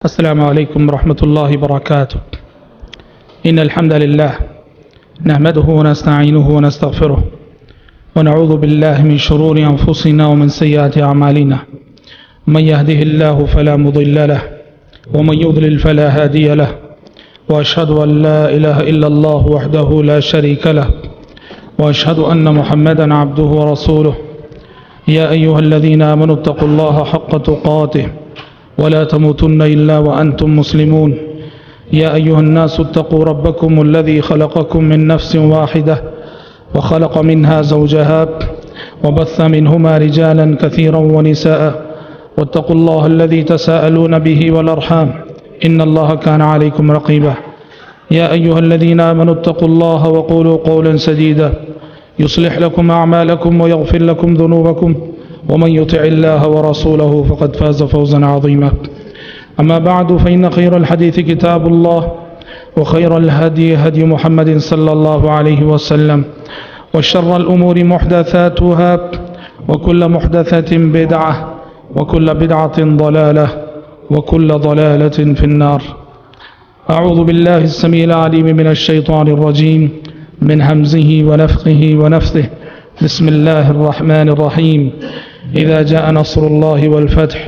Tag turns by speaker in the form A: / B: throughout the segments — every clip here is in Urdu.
A: السلام عليكم ورحمة الله وبركاته. إن الحمد لله نحمده ونستعينه ونستغفره ونعوذ بالله من شرور أنفسنا ومن سيئات أعمالنا. من يهده الله فلا مضل له ومن يضلل فلا هادي له، وأشهد أن لا إله إلا الله وحده لا شريك له، وأشهد أن محمدا عبده ورسوله. يا أيها الذين آمنوا اتقوا الله حق تقاته ولا تموتن إلا وأنتم مسلمون. يا أيها الناس اتقوا ربكم الذي خلقكم من نفس واحدة وخلق منها زوجها وبث منهما رجالا كثيرا ونساء، واتقوا الله الذي تساءلون به والأرحام إن الله كان عليكم رقيبا. يا أيها الذين آمنوا اتقوا الله وقولوا قولا سديدا يصلح لكم أعمالكم ويغفر لكم ذنوبكم، ومن يطع الله ورسوله فقد فاز فوزا عظيما. أما بعد فإن خير الحديث كتاب الله، وخير الهدي هدي محمد صلى الله عليه وسلم، وشر الأمور محدثاتها، وكل محدثة بدعة، وكل بدعة ضلالة، وكل ضلالة في النار. أعوذ بالله السميع العليم من الشيطان الرجيم من همزه ونفخه ونفثه. بسم الله الرحمن الرحيم. إذا جاء نصر الله والفتح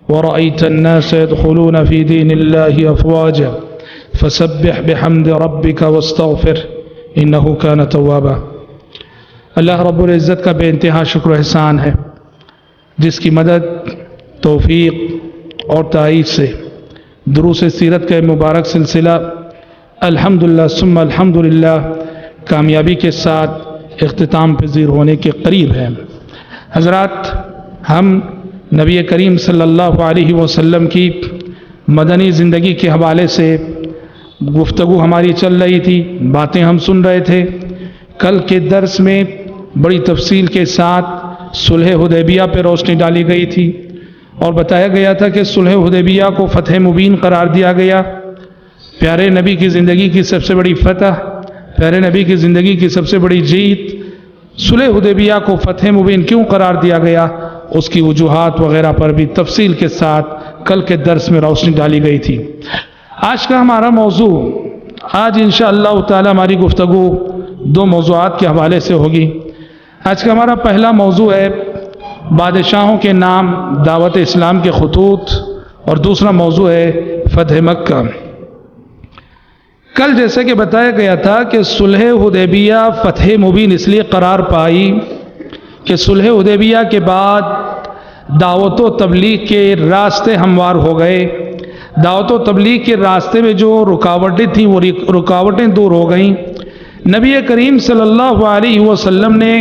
A: ورأيت الناس يدخلون في دين الله أفواجا فسبح بحمد ربك واستغفر إنه كان توابا. اللہ رب العزت کا بے انتہا شکر و احسان ہے، جس کی مدد، توفیق اور تائید سے دروس سیرت کا مبارک سلسلہ الحمدللہ ثم الحمدللہ کامیابی کے ساتھ اختتام پذیر ہونے کے قریب ہے. حضرات، ہم نبی کریم صلی اللہ علیہ وسلم کی مدنی زندگی کے حوالے سے گفتگو ہماری چل رہی تھی، باتیں ہم سن رہے تھے. کل کے درس میں بڑی تفصیل کے ساتھ صلح حدیبیہ پہ روشنی ڈالی گئی تھی اور بتایا گیا تھا کہ صلح حدیبیہ کو فتح مبین قرار دیا گیا. پیارے نبی کی زندگی کی سب سے بڑی فتح، پیارے نبی کی زندگی کی سب سے بڑی جیت، صلح حدیبیہ کو فتح مبین کیوں قرار دیا گیا، اس کی وجوہات وغیرہ پر بھی تفصیل کے ساتھ کل کے درس میں روشنی ڈالی گئی تھی. آج کا ہمارا موضوع، آج انشاءاللہ تعالی ہماری گفتگو دو موضوعات کے حوالے سے ہوگی. آج کا ہمارا پہلا موضوع ہے بادشاہوں کے نام، دعوت اسلام کے خطوط، اور دوسرا موضوع ہے فتح مکہ. کل جیسے کہ بتایا گیا تھا کہ صلح حدیبیہ فتح مبین اس لیے قرار پائی کہ صلح حدیبیہ کے بعد دعوت و تبلیغ کے راستے ہموار ہو گئے. دعوت و تبلیغ کے راستے میں جو رکاوٹیں تھیں وہ رکاوٹیں دور ہو گئیں. نبی کریم صلی اللہ علیہ وسلم نے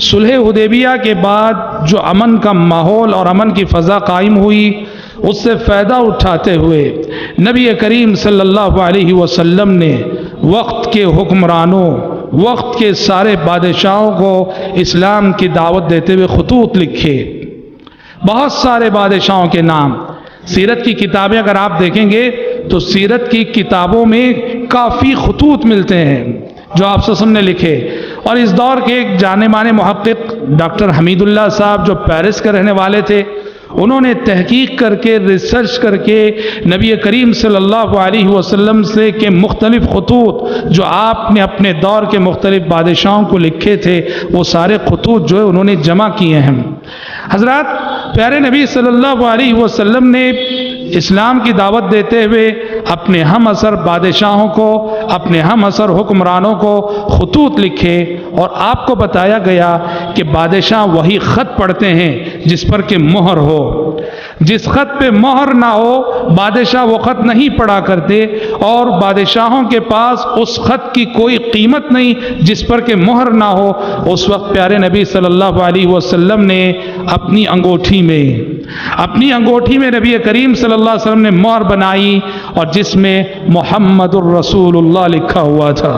A: صلح حدیبیہ کے بعد جو امن کا ماحول اور امن کی فضا قائم ہوئی، اس سے فائدہ اٹھاتے ہوئے نبی کریم صلی اللہ علیہ وسلم نے وقت کے حکمرانوں، وقت کے سارے بادشاہوں کو اسلام کی دعوت دیتے ہوئے خطوط لکھے. بہت سارے بادشاہوں کے نام سیرت کی کتابیں اگر آپ دیکھیں گے تو سیرت کی کتابوں میں کافی خطوط ملتے ہیں جو آپ وسلم نے لکھے. اور اس دور کے ایک جانے مانے محقق ڈاکٹر حمید اللہ صاحب جو پیرس کے رہنے والے تھے، انہوں نے تحقیق کر کے، ریسرچ کر کے نبی کریم صلی اللہ علیہ وسلم سے کے مختلف خطوط جو آپ نے اپنے دور کے مختلف بادشاہوں کو لکھے تھے، وہ سارے خطوط جو ہے انہوں نے جمع کیے ہیں. حضرات، پیارے نبی صلی اللہ علیہ وسلم نے اسلام کی دعوت دیتے ہوئے اپنے ہم اثر بادشاہوں کو، اپنے ہم اثر حکمرانوں کو خطوط لکھے، اور آپ کو بتایا گیا کہ بادشاہ وہی خط پڑھتے ہیں جس پر کہ مہر ہو. جس خط پہ مہر نہ ہو بادشاہ وہ خط نہیں پڑھا کرتے، اور بادشاہوں کے پاس اس خط کی کوئی قیمت نہیں جس پر کہ مہر نہ ہو. اس وقت پیارے نبی صلی اللہ علیہ وسلم نے اپنی انگوٹھی میں نبی کریم صلی اللہ علیہ وسلم نے مہر بنائی، اور جس میں محمد الرسول اللہ لکھا ہوا تھا.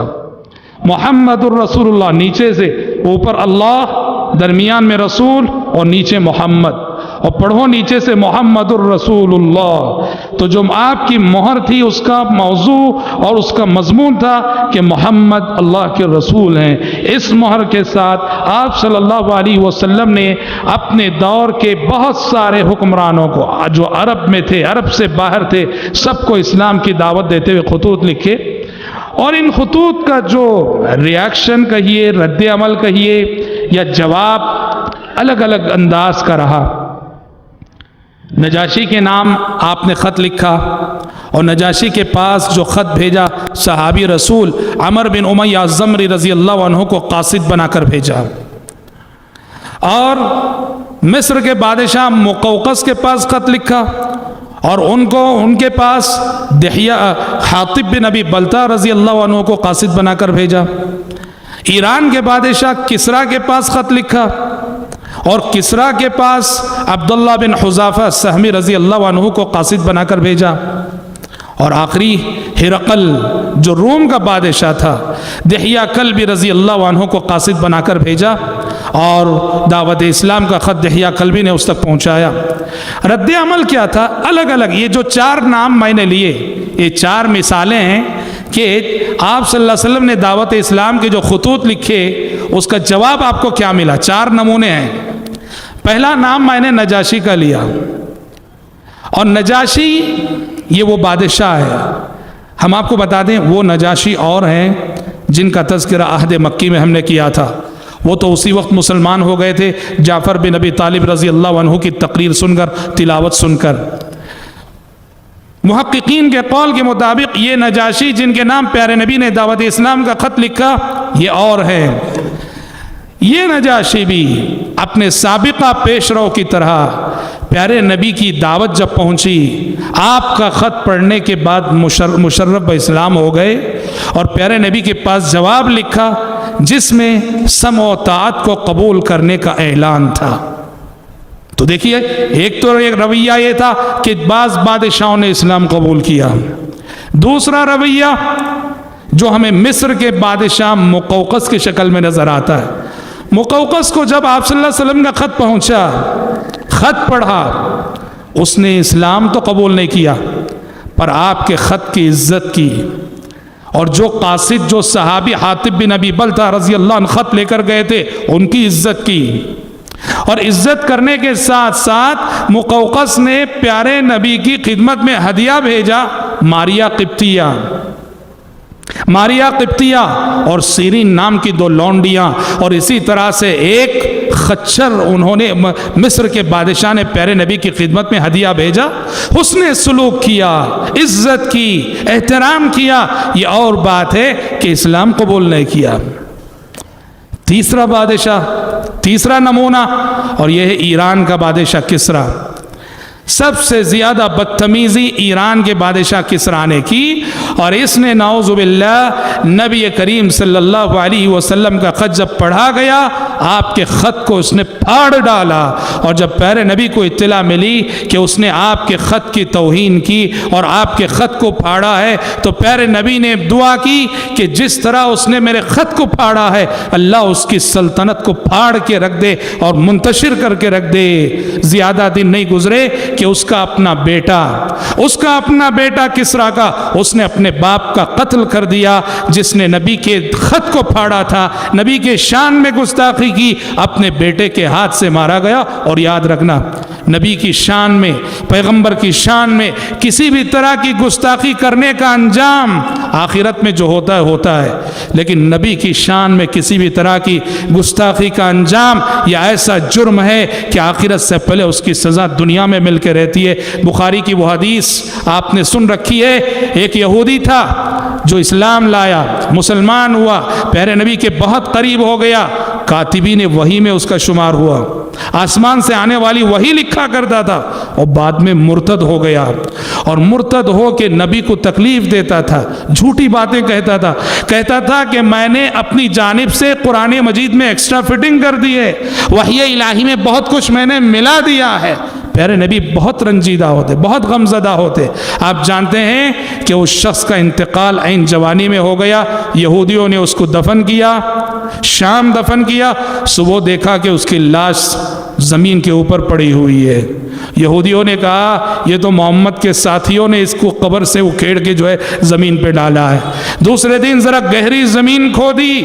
A: محمد الرسول اللہ، نیچے سے اوپر اللہ، درمیان میں رسول اور نیچے محمد. اور پڑھو نیچے سے محمد الرسول اللہ۔ تو جو آپ کی مہر تھی اس کا موضوع اور اس کا مضمون تھا کہ محمد اللہ کے رسول ہیں۔ اس مہر کے ساتھ آپ صلی اللہ علیہ وسلم نے اپنے دور کے بہت سارے حکمرانوں کو جو عرب میں تھے، عرب سے باہر تھے، سب کو اسلام کی دعوت دیتے ہوئے خطوط لکھے، اور ان خطوط کا جو ریاکشن کہیے، رد عمل کہیے یا جواب الگ الگ انداز کا رہا۔ نجاشی کے نام آپ نے خط لکھا اور نجاشی کے پاس جو خط بھیجا صحابی رسول عمر بن امیہ الزمری رضی اللہ عنہ کو قاصد بنا کر بھیجا، اور مصر کے بادشاہ مقوقس کے پاس خط لکھا اور ان کے پاس دحیہ حاطب بن ابی بلتہ رضی اللہ عنہ کو قاصد بنا کر بھیجا۔ ایران کے بادشاہ کسریٰ کے پاس خط لکھا اور کسریٰ کے پاس عبداللہ بن حذافہ سہمی رضی اللہ عنہ کو قاصد بنا کر بھیجا، اور آخری ہرقل جو روم کا بادشاہ تھا دحیہ کلبی رضی اللہ عنہ کو قاصد بنا کر بھیجا، اور دعوت اسلام کا خط دحیہ کلبی نے اس تک پہنچایا۔ رد عمل کیا تھا؟ الگ الگ یہ جو 4 نام میں نے لیے، یہ 4 مثالیں ہیں کہ آپ صلی اللہ علیہ وسلم نے دعوت اسلام کے جو خطوط لکھے اس کا جواب آپ کو کیا ملا۔ 4 نمونے ہیں۔ پہلا نام میں نے نجاشی کا لیا، اور نجاشی یہ وہ بادشاہ ہے، ہم آپ کو بتا دیں وہ نجاشی اور ہیں جن کا تذکرہ عہد مکی میں ہم نے کیا تھا، وہ تو اسی وقت مسلمان ہو گئے تھے جعفر بن ابی طالب رضی اللہ عنہ کی تقریر سن کر، تلاوت سن کر۔ محققین کے قول کے مطابق یہ نجاشی جن کے نام پیارے نبی نے دعوت اسلام کا خط لکھا یہ اور ہیں۔ یہ نجاشی بھی اپنے سابقہ پیش رو کی طرح پیارے نبی کی دعوت جب پہنچی، آپ کا خط پڑھنے کے بعد مشرف باسلام ہو گئے اور پیارے نبی کے پاس جواب لکھا جس میں سمع و طاعت کو قبول کرنے کا اعلان تھا۔ تو دیکھیے، ایک رویہ یہ تھا کہ بعض بادشاہوں نے اسلام قبول کیا، دوسرا رویہ جو ہمیں مصر کے بادشاہ مقوقس کی شکل میں نظر آتا ہے۔ مقوقس کو جب آپ صلی اللہ علیہ وسلم کا خط پہنچا، خط پڑھا، اس نے اسلام تو قبول نہیں کیا پر آپ کے خط کی عزت کی، اور جو قاصد جو صحابی حاطب بن ابی بلتہ رضی اللہ عنہ خط لے کر گئے تھے ان کی عزت کی، اور عزت کرنے کے ساتھ ساتھ مقوقس نے پیارے نبی کی خدمت میں ہدیہ بھیجا، ماریا قبطیہ اور سیرین نام کی 2 لونڈیاں، اور اسی طرح سے ایک خچر انہوں نے مصر کے بادشاہ نے پیارے نبی کی خدمت میں ہدیہ بھیجا۔ حسن سلوک کیا، عزت کی، احترام کیا، یہ اور بات ہے کہ اسلام قبول نہیں کیا۔ تیسرا بادشاہ، تیسرا نمونہ، اور یہ ہے ایران کا بادشاہ کسریٰ۔ سب سے زیادہ بدتمیزی ایران کے بادشاہ کسریٰ نے کی، اور اس نے نعوذ باللہ نبی کریم صلی اللہ علیہ وسلم کا خط جب پڑھا گیا، آپ کے خط کو اس نے پھاڑ ڈالا، اور جب پیارے نبی کو اطلاع ملی کہ اس نے آپ کے خط کی توہین کی اور آپ کے خط کو پھاڑا ہے، تو پیارے نبی نے دعا کی کہ جس طرح اس نے میرے خط کو پھاڑا ہے اللہ اس کی سلطنت کو پھاڑ کے رکھ دے اور منتشر کر کے رکھ دے۔ زیادہ دن نہیں گزرے کہ اس کا اپنا بیٹا کسریٰ کا اس نے اپنے باپ کا قتل کر دیا، جس نے نبی کے خط کو پھاڑا تھا، نبی کے شان میں گستاخی کی، اپنے بیٹے کے ہاتھ سے مارا گیا۔ اور یاد رکھنا، نبی کی شان میں، پیغمبر کی شان میں کسی بھی طرح کی گستاخی کرنے کا انجام آخرت میں جو ہوتا ہے، لیکن نبی کی شان میں کسی بھی طرح کی گستاخی کا انجام یا ایسا جرم ہے کہ آخرت سے پہلے اس کی سزا دنیا میں مل کے رہتی ہے۔ بخاری کی وہ حدیث آپ نے سن رکھی ہے، ایک یہودی تھا جو اسلام لایا، مسلمان ہوا، پیارے نبی کے بہت قریب ہو گیا، کاتبین وحی میں اس کا شمار ہوا، آسمان سے آنے والی وحی لکھا کرتا تھا، اور بعد میں مرتد ہو گیا، اور مرتد ہو کے نبی کو تکلیف دیتا تھا، جھوٹی باتیں کہتا تھا کہ میں نے اپنی جانب سے قرآن مجید میں ایکسٹرا فٹنگ کر دی ہے، وحی الہی میں بہت کچھ میں نے ملا دیا ہے۔ پیارے نبی بہت رنجیدہ ہوتے، بہت غمزدہ ہوتے۔ آپ جانتے ہیں کہ اس شخص کا انتقال عین جوانی میں ہو گیا، یہودیوں نے اس کو دفن کیا، شام دفن کیا، صبح دیکھا کہ اس کی لاش زمین کے اوپر پڑی ہوئی ہے۔ یہودیوں نے کہا یہ تو محمد کے ساتھیوں نے اس کو قبر سے اکھیڑ کے جو ہے زمین پہ ڈالا ہے۔ دوسرے دن ذرا گہری زمین کھودی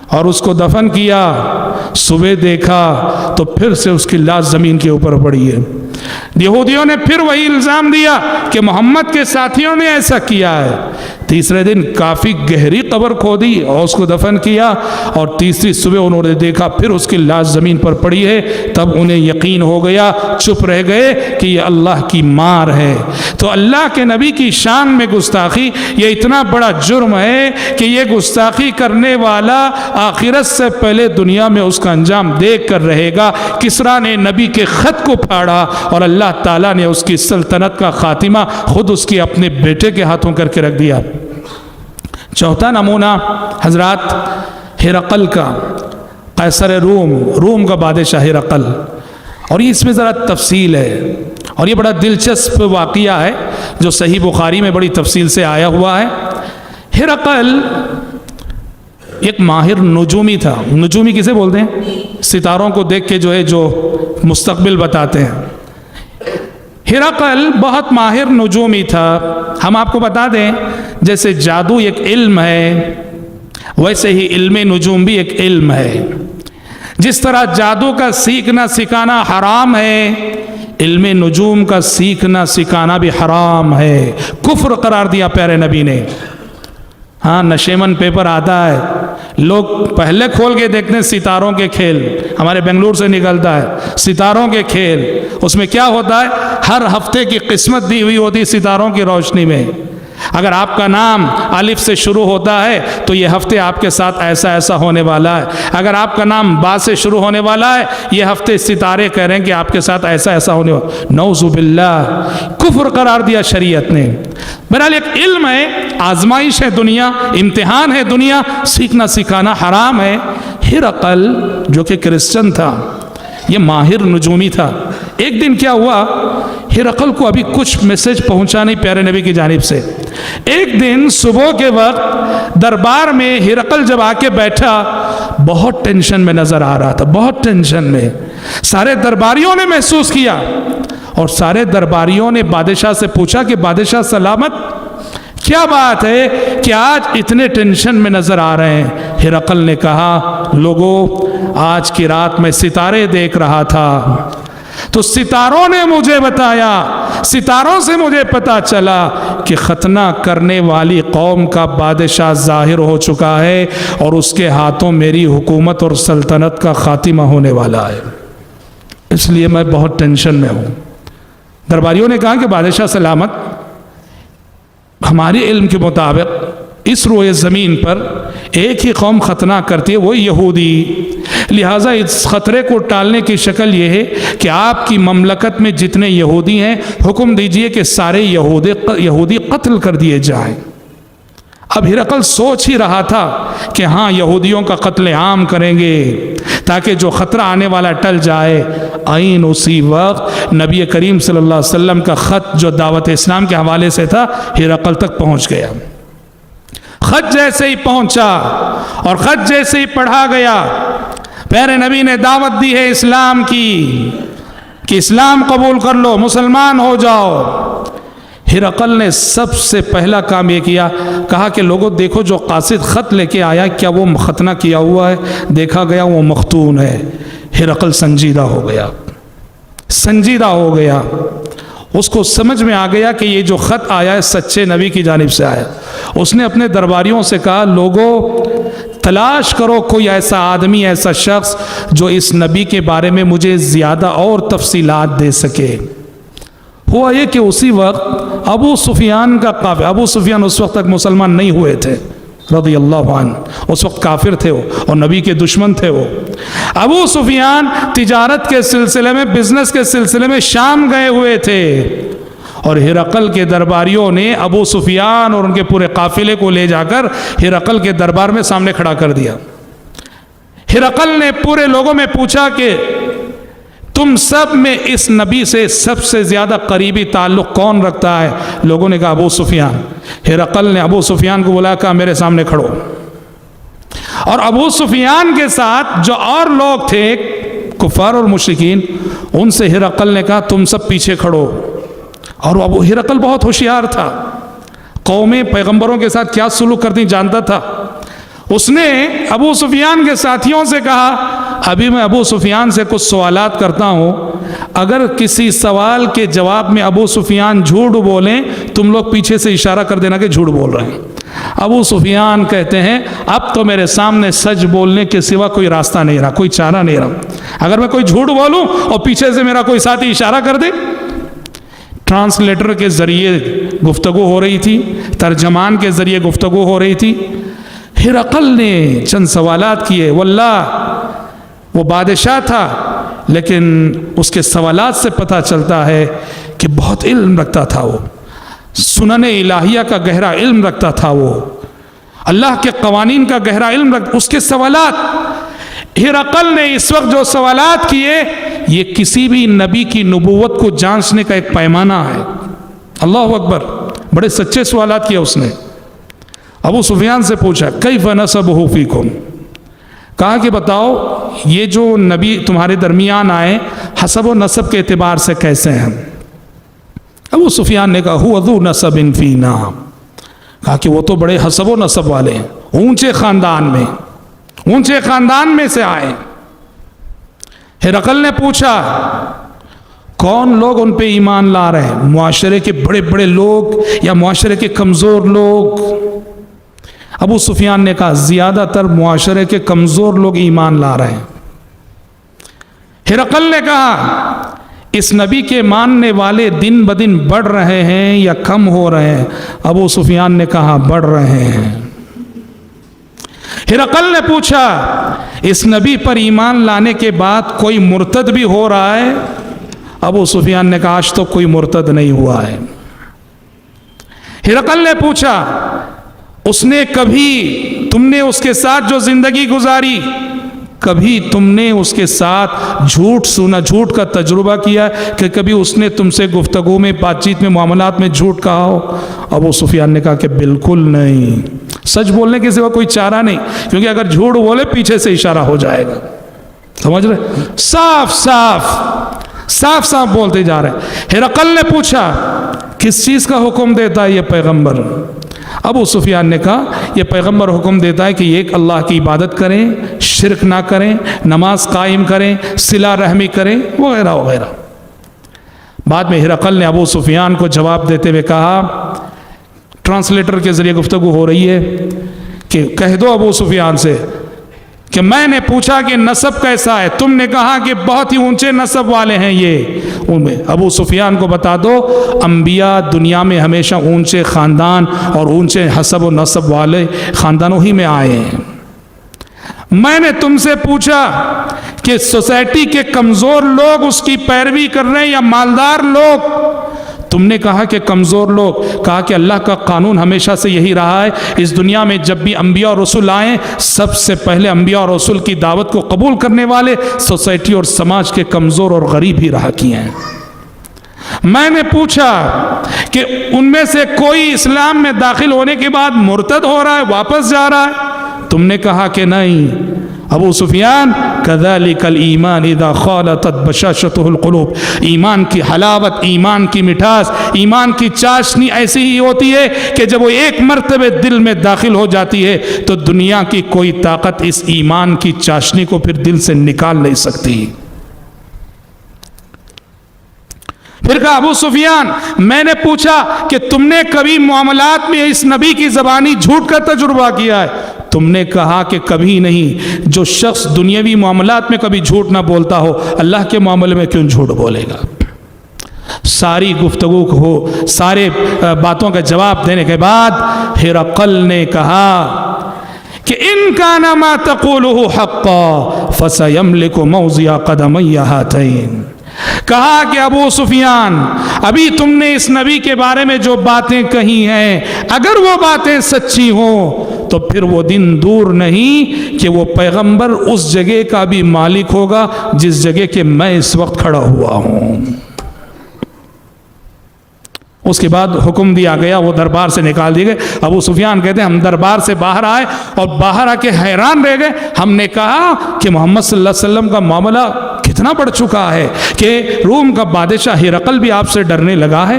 A: اور اس کو دفن کیا، صبح دیکھا تو پھر سے اس کی لاش زمین کے اوپر پڑی ہے۔ یہودیوں نے پھر وہی الزام دیا کہ محمد کے ساتھیوں نے ایسا کیا ہے۔ تیسرے دن کافی گہری قبر کھودی اور اس کو دفن کیا، اور تیسری صبح انہوں نے دیکھا پھر اس کی لاش زمین پر پڑی ہے۔ تب انہیں یقین ہو گیا، چپ رہ گئے کہ یہ اللہ کی مار ہے۔ تو اللہ کے نبی کی شان میں گستاخی یہ اتنا بڑا جرم ہے کہ یہ گستاخی کرنے والا آخرت سے پہلے دنیا میں اس کا انجام دیکھ کر رہے گا۔ کسریٰ نے نبی کے خط کو پھاڑا اور اللہ تعالیٰ نے اس کی سلطنت کا خاتمہ خود اس کے اپنے بیٹے کے ہاتھوں کر کے رکھ دیا۔ چوتھا نمونہ حضرات ہرقل کا، قیصر روم کا بادشاہ ہرقل، اور یہ اس میں ذرا تفصیل ہے اور یہ بڑا دلچسپ واقعہ ہے جو صحیح بخاری میں بڑی تفصیل سے آیا ہوا ہے۔ ہرقل ایک ماہر نجومی تھا۔ نجومی کسے بولتے ہیں؟ ستاروں کو دیکھ کے جو ہے جو مستقبل بتاتے ہیں۔ ہرقل بہت ماہر نجومی تھا۔ ہم آپ کو بتا دیں جیسے جادو ایک علم ہے، ویسے ہی علم نجوم بھی ایک علم ہے۔ جس طرح جادو کا سیکھنا سکھانا حرام ہے، علم نجوم کا سیکھنا سکھانا بھی حرام ہے، کفر قرار دیا پیارے نبی نے۔ ہاں نشیمن پیپر آتا ہے، لوگ پہلے کھول کے دیکھتے ہیں ستاروں کے کھیل، ہمارے بنگلور سے نکلتا ہے ستاروں کے کھیل۔ اس میں کیا ہوتا ہے؟ ہر ہفتے کی قسمت دی ہوئی ہوتی ستاروں کی روشنی میں۔ اگر آپ کا نام الف سے شروع ہوتا ہے تو یہ ہفتے آپ کے ساتھ ایسا ایسا ہونے والا ہے۔ اگر آپ کا نام با سے شروع ہونے والا ہے، یہ ہفتے ستارے کہہ رہے ہیں کہ آپ کے ساتھ ایسا ایسا ہونے والا۔ نعوذ باللہ، کفر قرار دیا شریعت نے۔ بہرحال ایک علم ہے، آزمائش ہے دنیا، امتحان ہے دنیا، سیکھنا سکھانا حرام ہے۔ ہرقل جو کہ کرسچن تھا، یہ ماہر نجومی تھا۔ ایک دن کیا ہوا، ہرقل کو ابھی کچھ میسج پہنچا نہیں پیارے نبی کی جانب سے۔ ایک دن صبح کے وقت دربار میں ہرقل جب آ کے بیٹھا، بہت ٹینشن میں نظر آ رہا تھا، بہت ٹینشن میں۔ سارے درباریوں نے محسوس کیا اور سارے درباریوں نے بادشاہ سے پوچھا کہ بادشاہ سلامت، کیا بات ہے کہ آج اتنے ٹینشن میں نظر آ رہے ہیں؟ ہرقل نے کہا، لوگوں آج کی رات میں ستارے دیکھ رہا تھا تو ستاروں نے مجھے بتایا، ستاروں سے مجھے پتا چلا کہ ختنہ کرنے والی قوم کا بادشاہ ظاہر ہو چکا ہے اور اس کے ہاتھوں میری حکومت اور سلطنت کا خاتمہ ہونے والا ہے، اس لیے میں بہت ٹینشن میں ہوں۔ درباریوں نے کہا کہ بادشاہ سلامت، ہمارے علم کے مطابق اس روئے زمین پر ایک ہی قوم ختنہ کرتی ہے، وہ یہودی، لہٰذا اس خطرے کو ٹالنے کی شکل یہ ہے کہ آپ کی مملکت میں جتنے یہودی ہیں حکم دیجئے کہ سارے یہودی قتل کر دیے جائیں۔ اب ہرقل سوچ ہی رہا تھا کہ ہاں یہودیوں کا قتل عام کریں گے تاکہ جو خطرہ آنے والا ٹل جائے۔ عین اسی وقت نبی کریم صلی اللہ علیہ وسلم کا خط جو دعوت اسلام کے حوالے سے تھا ہرقل تک پہنچ گیا۔ خط جیسے ہی پہنچا اور خط جیسے ہی پڑھا گیا، پیارے نبی نے دعوت دی ہے اسلام کی کہ اسلام قبول کر لو، مسلمان ہو جاؤ۔ ہرقل نے سب سے پہلا کام یہ کیا، کہا کہ لوگوں دیکھو جو قاصد خط لے کے آیا کیا وہ ختنہ کیا ہوا ہے؟ دیکھا گیا وہ مختون ہے۔ ہرقل سنجیدہ ہو گیا، سنجیدہ ہو گیا، اس کو سمجھ میں آ گیا کہ یہ جو خط آیا ہے سچے نبی کی جانب سے آیا۔ اس نے اپنے درباریوں سے کہا، لوگوں تلاش کرو کوئی ایسا آدمی، ایسا شخص جو اس نبی کے بارے میں مجھے زیادہ اور تفصیلات دے سکے۔ ہوا یہ کہ اسی وقت ابو سفیان کا قافلہ، ابو سفیان اس وقت تک مسلمان نہیں ہوئے تھے رضی اللہ عنہ، اس وقت کافر تھے وہ اور نبی کے دشمن تھے وہ۔ ابو سفیان تجارت کے سلسلے میں، بزنس کے سلسلے میں شام گئے ہوئے تھے اور ہرقل کے درباریوں نے ابو سفیان اور ان کے پورے قافلے کو لے جا کر ہرقل کے دربار میں سامنے کھڑا کر دیا۔ ہرقل نے پورے لوگوں میں پوچھا کہ تم سب میں اس نبی سے سب سے زیادہ قریبی تعلق کون رکھتا ہے؟ لوگوں نے کہا ابو سفیان۔ ہرقل نے ابو سفیان کو بلایا، کہا میرے سامنے کھڑو، اور ابو سفیان کے ساتھ جو اور لوگ تھے کفار اور مشرکین، ان سے ہرقل نے کہا تم سب پیچھے کھڑو. اور ابو ہرقل بہت ہوشیار تھا، قومیں پیغمبروں کے ساتھ کیا سلوک کرتی جانتا تھا. اس نے ابو سفیان کے ساتھیوں سے کہا ابھی میں ابو سفیان سے کچھ سوالات کرتا ہوں، اگر کسی سوال کے جواب میں ابو سفیان جھوٹ بولیں تم لوگ پیچھے سے اشارہ کر دینا کہ جھوٹ بول رہے ہیں. ابو سفیان کہتے ہیں اب تو میرے سامنے سچ بولنے کے سوا کوئی راستہ نہیں رہا، کوئی چارہ نہیں رہا. اگر میں کوئی جھوٹ بولوں اور پیچھے سے میرا کوئی ساتھی اشارہ کر دے. ٹرانسلیٹر کے ذریعے گفتگو ہو رہی تھی، ترجمان کے ذریعے گفتگو ہو رہی تھی. ہرقل نے چند سوالات کیے. واللہ وہ بادشاہ تھا لیکن اس کے سوالات سے پتہ چلتا ہے کہ بہت علم رکھتا تھا. وہ سنن الہیہ کا گہرا علم رکھتا تھا، وہ اللہ کے قوانین کا گہرا علم رکھتا. اس کے سوالات، ہرقل نے اس وقت جو سوالات کیے یہ کسی بھی نبی کی نبوت کو جانچنے کا ایک پیمانہ ہے. اللہ اکبر، بڑے سچے سوالات کیے اس نے. ابو سفیان سے پوچھا کیف نسبہ فیکم، کہا کہ بتاؤ یہ جو نبی تمہارے درمیان آئے حسب و نسب کے اعتبار سے کیسے ہیں. ابو سفیان نے کہا هو ذو نسب فینا، کہا کہ وہ تو بڑے حسب و نسب والے ہیں، اونچے خاندان میں سے آئے. ہرقل نے پوچھا کون لوگ ان پہ ایمان لا رہے ہیں، معاشرے کے بڑے بڑے لوگ یا معاشرے کے کمزور لوگ. ابو سفیان نے کہا زیادہ تر معاشرے کے کمزور لوگ ایمان لا رہے ہیں. ہرقل نے کہا اس نبی کے ماننے والے دن بدن بڑھ رہے ہیں یا کم ہو رہے ہیں. ابو سفیان نے کہا بڑھ رہے ہیں. ہرقل نے پوچھا اس نبی پر ایمان لانے کے بعد کوئی مرتد بھی ہو رہا ہے. ابو سفیان نے کہا آج تو کوئی مرتد نہیں ہوا ہے. ہرقل نے پوچھا اس نے کبھی تم نے اس کے ساتھ جو زندگی گزاری کبھی تم نے اس کے ساتھ جھوٹ سنا، جھوٹ کا تجربہ کیا کہ کبھی اس نے تم سے گفتگو میں بات چیت میں معاملات میں جھوٹ کہا ہو. ابو سفیان نے کہا کہ بالکل نہیں، سچ بولنے کے سوا کوئی چارہ نہیں، کیونکہ اگر جھوٹ بولے پیچھے سے اشارہ ہو جائے گا. سمجھ رہے؟ صاف بولتے جا رہے. ہرقل نے پوچھا کس چیز کا حکم دیتا ہے یہ پیغمبر. ابو سفیان نے کہا یہ پیغمبر حکم دیتا ہے کہ ایک اللہ کی عبادت کریں، شرک نہ کریں، نماز قائم کریں، صلہ رحمی کریں وغیرہ وغیرہ. بعد میں ہرقل نے ابو سفیان کو جواب دیتے ہوئے کہا، ٹرانسلیٹر کے ذریعے گفتگو ہو رہی ہے کہ کہہ دو ابو سفیان سے کہ میں نے پوچھا کہ نسب کیسا ہے، تم نے کہا کہ بہت ہی اونچے نسب والے ہیں یہ. ابو سفیان کو بتا دو انبیاء دنیا میں ہمیشہ اونچے خاندان اور اونچے حسب و نسب والے خاندانوں ہی میں آئے ہیں. میں نے تم سے پوچھا کہ سوسائٹی کے کمزور لوگ اس کی پیروی کر رہے ہیں یا مالدار لوگ، تم نے کہا کہ کمزور لوگ. کہا کہ اللہ کا قانون ہمیشہ سے یہی رہا ہے، اس دنیا میں جب بھی انبیاء اور رسول آئیں سب سے پہلے انبیاء اور رسول کی دعوت کو قبول کرنے والے سوسائٹی اور سماج کے کمزور اور غریب ہی رہا کیے ہیں. میں نے پوچھا کہ ان میں سے کوئی اسلام میں داخل ہونے کے بعد مرتد ہو رہا ہے، واپس جا رہا ہے، تم نے کہا کہ نہیں. ابو سفیان کذالک الایمان اذا خالطت بشاشته القلوب، ایمان کی حلاوت، ایمان کی مٹھاس، ایمان کی چاشنی ایسی ہی ہوتی ہے کہ جب وہ ایک مرتبہ دل میں داخل ہو جاتی ہے تو دنیا کی کوئی طاقت اس ایمان کی چاشنی کو پھر دل سے نکال نہیں سکتی. پھر کہا ابو سفیان میں نے پوچھا کہ تم نے کبھی معاملات میں اس نبی کی زبانی جھوٹ کا تجربہ کیا ہے. تم نے کہا کہ کبھی نہیں. جو شخص دنیاوی معاملات میں کبھی جھوٹ نہ بولتا ہو اللہ کے معاملے میں کیوں جھوٹ بولے گا. ساری گفتگو کو سارے باتوں کا جواب دینے کے بعد ہرقل نے کہا کہ ان کان ما تقوله حقا فسيملك موضع قدمي هاتين. کہا کہ ابو سفیان ابھی تم نے اس نبی کے بارے میں جو باتیں کہی ہیں اگر وہ باتیں سچی ہوں تو پھر وہ دن دور نہیں کہ وہ پیغمبر اس جگہ کا بھی مالک ہوگا جس جگہ کے میں اس وقت کھڑا ہوا ہوں. اس کے بعد حکم دیا گیا، وہ دربار سے نکال دیے گئے. ابو سفیان کہتے ہیں ہم دربار سے باہر آئے اور باہر آ کے حیران رہ گئے. ہم نے کہا کہ محمد صلی اللہ علیہ وسلم کا معاملہ کتنا اتنا بڑھ چکا ہے کہ روم کا بادشاہ ہرقل بھی آپ سے ڈرنے لگا ہے،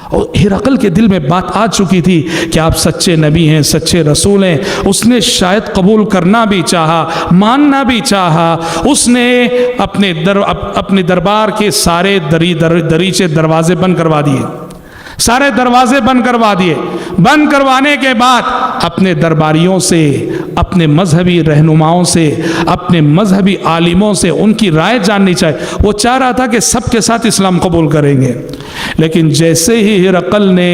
A: اور ہرقل کے دل میں بات آ چکی تھی کہ آپ سچے نبی ہیں، سچے رسول ہیں۔ اس نے شاید قبول کرنا بھی چاہا، ماننا بھی چاہا۔ اس نے اپنے دربار کے سارے دریچے دروازے بند کروا دیے، سارے دروازے بند کروا دیے۔ بند کروانے کے بعد اپنے درباریوں سے، اپنے مذہبی رہنماؤں سے، اپنے مذہبی عالموں سے ان کی رائے جاننی چاہیے۔ وہ چاہ رہا تھا کہ سب کے ساتھ اسلام قبول کریں گے، لیکن جیسے ہی ہرقل نے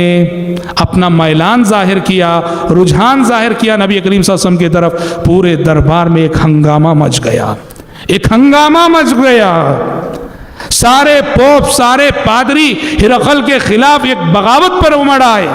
A: اپنا میلان ظاہر کیا، رجحان ظاہر کیا نبی کریم صلی اللہ علیہ وسلم کی طرف، پورے دربار میں ایک ہنگامہ مچ گیا، ایک ہنگامہ مچ گیا۔ سارے پوپ، سارے پادری ہرقل کے خلاف ایک بغاوت پر امڑ آئے۔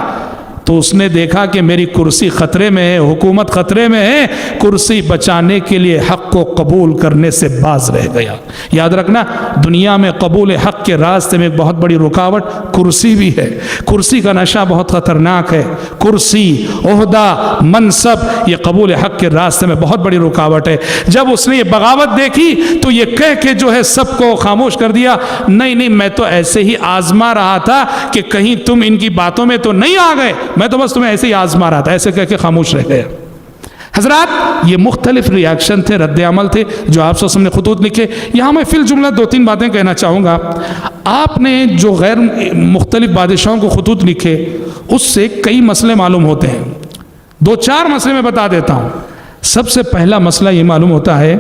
A: تو اس نے دیکھا کہ میری کرسی خطرے میں ہے، حکومت خطرے میں ہے، کرسی بچانے کے لیے حق کو قبول کرنے سے باز رہ گیا۔ یاد رکھنا، دنیا میں قبول حق کے راستے میں ایک بہت بڑی رکاوٹ کرسی بھی ہے۔ کرسی کا نشہ بہت خطرناک ہے۔ کرسی، عہدہ، منصب، یہ قبول حق کے راستے میں بہت بڑی رکاوٹ ہے۔ جب اس نے یہ بغاوت دیکھی تو یہ کہہ کے جو ہے سب کو خاموش کر دیا، نہیں، میں تو ایسے ہی آزما رہا تھا کہ کہیں تم ان کی باتوں میں تو نہیں آ گئے، میں تو بس تمہیں ایسے ہی آزما رہا تھا، ایسے کہہ کے خاموش رہ گیا۔ حضرات، یہ مختلف ریاکشن تھے، رد عمل تھے جو آپ صلی اللہ علیہ وسلم نے خطوط لکھے۔ یہاں میں فی الجملہ 2-3 باتیں کہنا چاہوں گا۔ آپ نے جو غیر مختلف بادشاہوں کو خطوط لکھے، اس سے کئی مسئلے معلوم ہوتے ہیں۔ 2-4 مسئلے میں بتا دیتا ہوں۔ سب سے پہلا مسئلہ یہ معلوم ہوتا ہے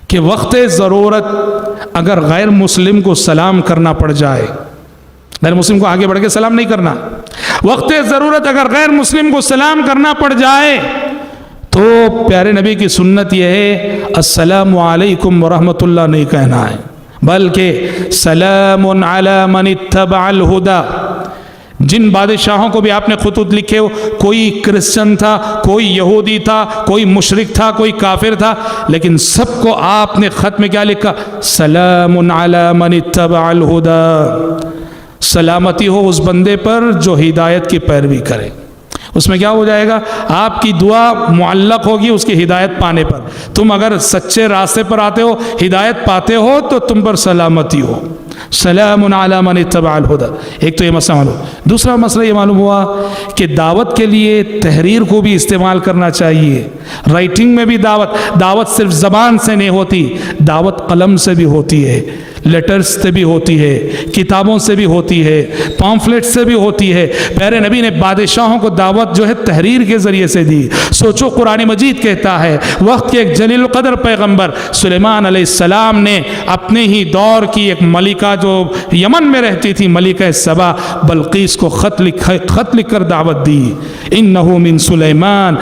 A: کہ وقت ضرورت اگر غیر مسلم کو سلام کرنا پڑ جائے، غیر مسلم کو آگے بڑھ کے سلام نہیں کرنا، وقت ضرورت اگر غیر مسلم کو سلام کرنا پڑ جائے تو پیارے نبی کی سنت یہ ہے السلام علیکم ورحمۃ اللہ نہیں کہنا ہے، بلکہ سلام علی من اتبع الہدی۔ جن بادشاہوں کو بھی آپ نے خطوط لکھے ہو، کوئی کرسچن تھا، کوئی یہودی تھا، کوئی مشرک تھا، کوئی کافر تھا، لیکن سب کو آپ نے خط میں کیا لکھا؟ سلام علی من اتبع الہدی۔ سلامتی ہو اس بندے پر جو ہدایت کی پیروی کرے۔ اس میں کیا ہو جائے گا؟ آپ کی دعا معلق ہوگی اس کی ہدایت پانے پر۔ تم اگر سچے راستے پر آتے ہو، ہدایت پاتے ہو، تو تم پر سلامتی ہو۔ سلام علی من اتبع الہدی۔ ایک تو یہ مسئلہ معلوم۔ دوسرا مسئلہ یہ معلوم ہوا کہ دعوت کے لیے تحریر کو بھی استعمال کرنا چاہیے۔ رائٹنگ میں بھی دعوت صرف زبان سے نہیں ہوتی، دعوت قلم سے بھی ہوتی ہے، لیٹرز سے بھی ہوتی ہے، کتابوں سے بھی ہوتی ہے، پامفلیٹ سے بھی ہوتی ہے۔ پیارے نبی نے بادشاہوں کو دعوت جو ہے تحریر کے ذریعے سے دی۔ سوچو، قرآن مجید کہتا ہے وقت کے ایک جلیل القدر پیغمبر سلیمان علیہ السلام نے اپنے ہی دور کی ایک ملکہ جو یمن میں رہتی تھی، ملکہ سبا بلقیس کو خط لکھ کر دعوت دی۔ انہ من سلیمان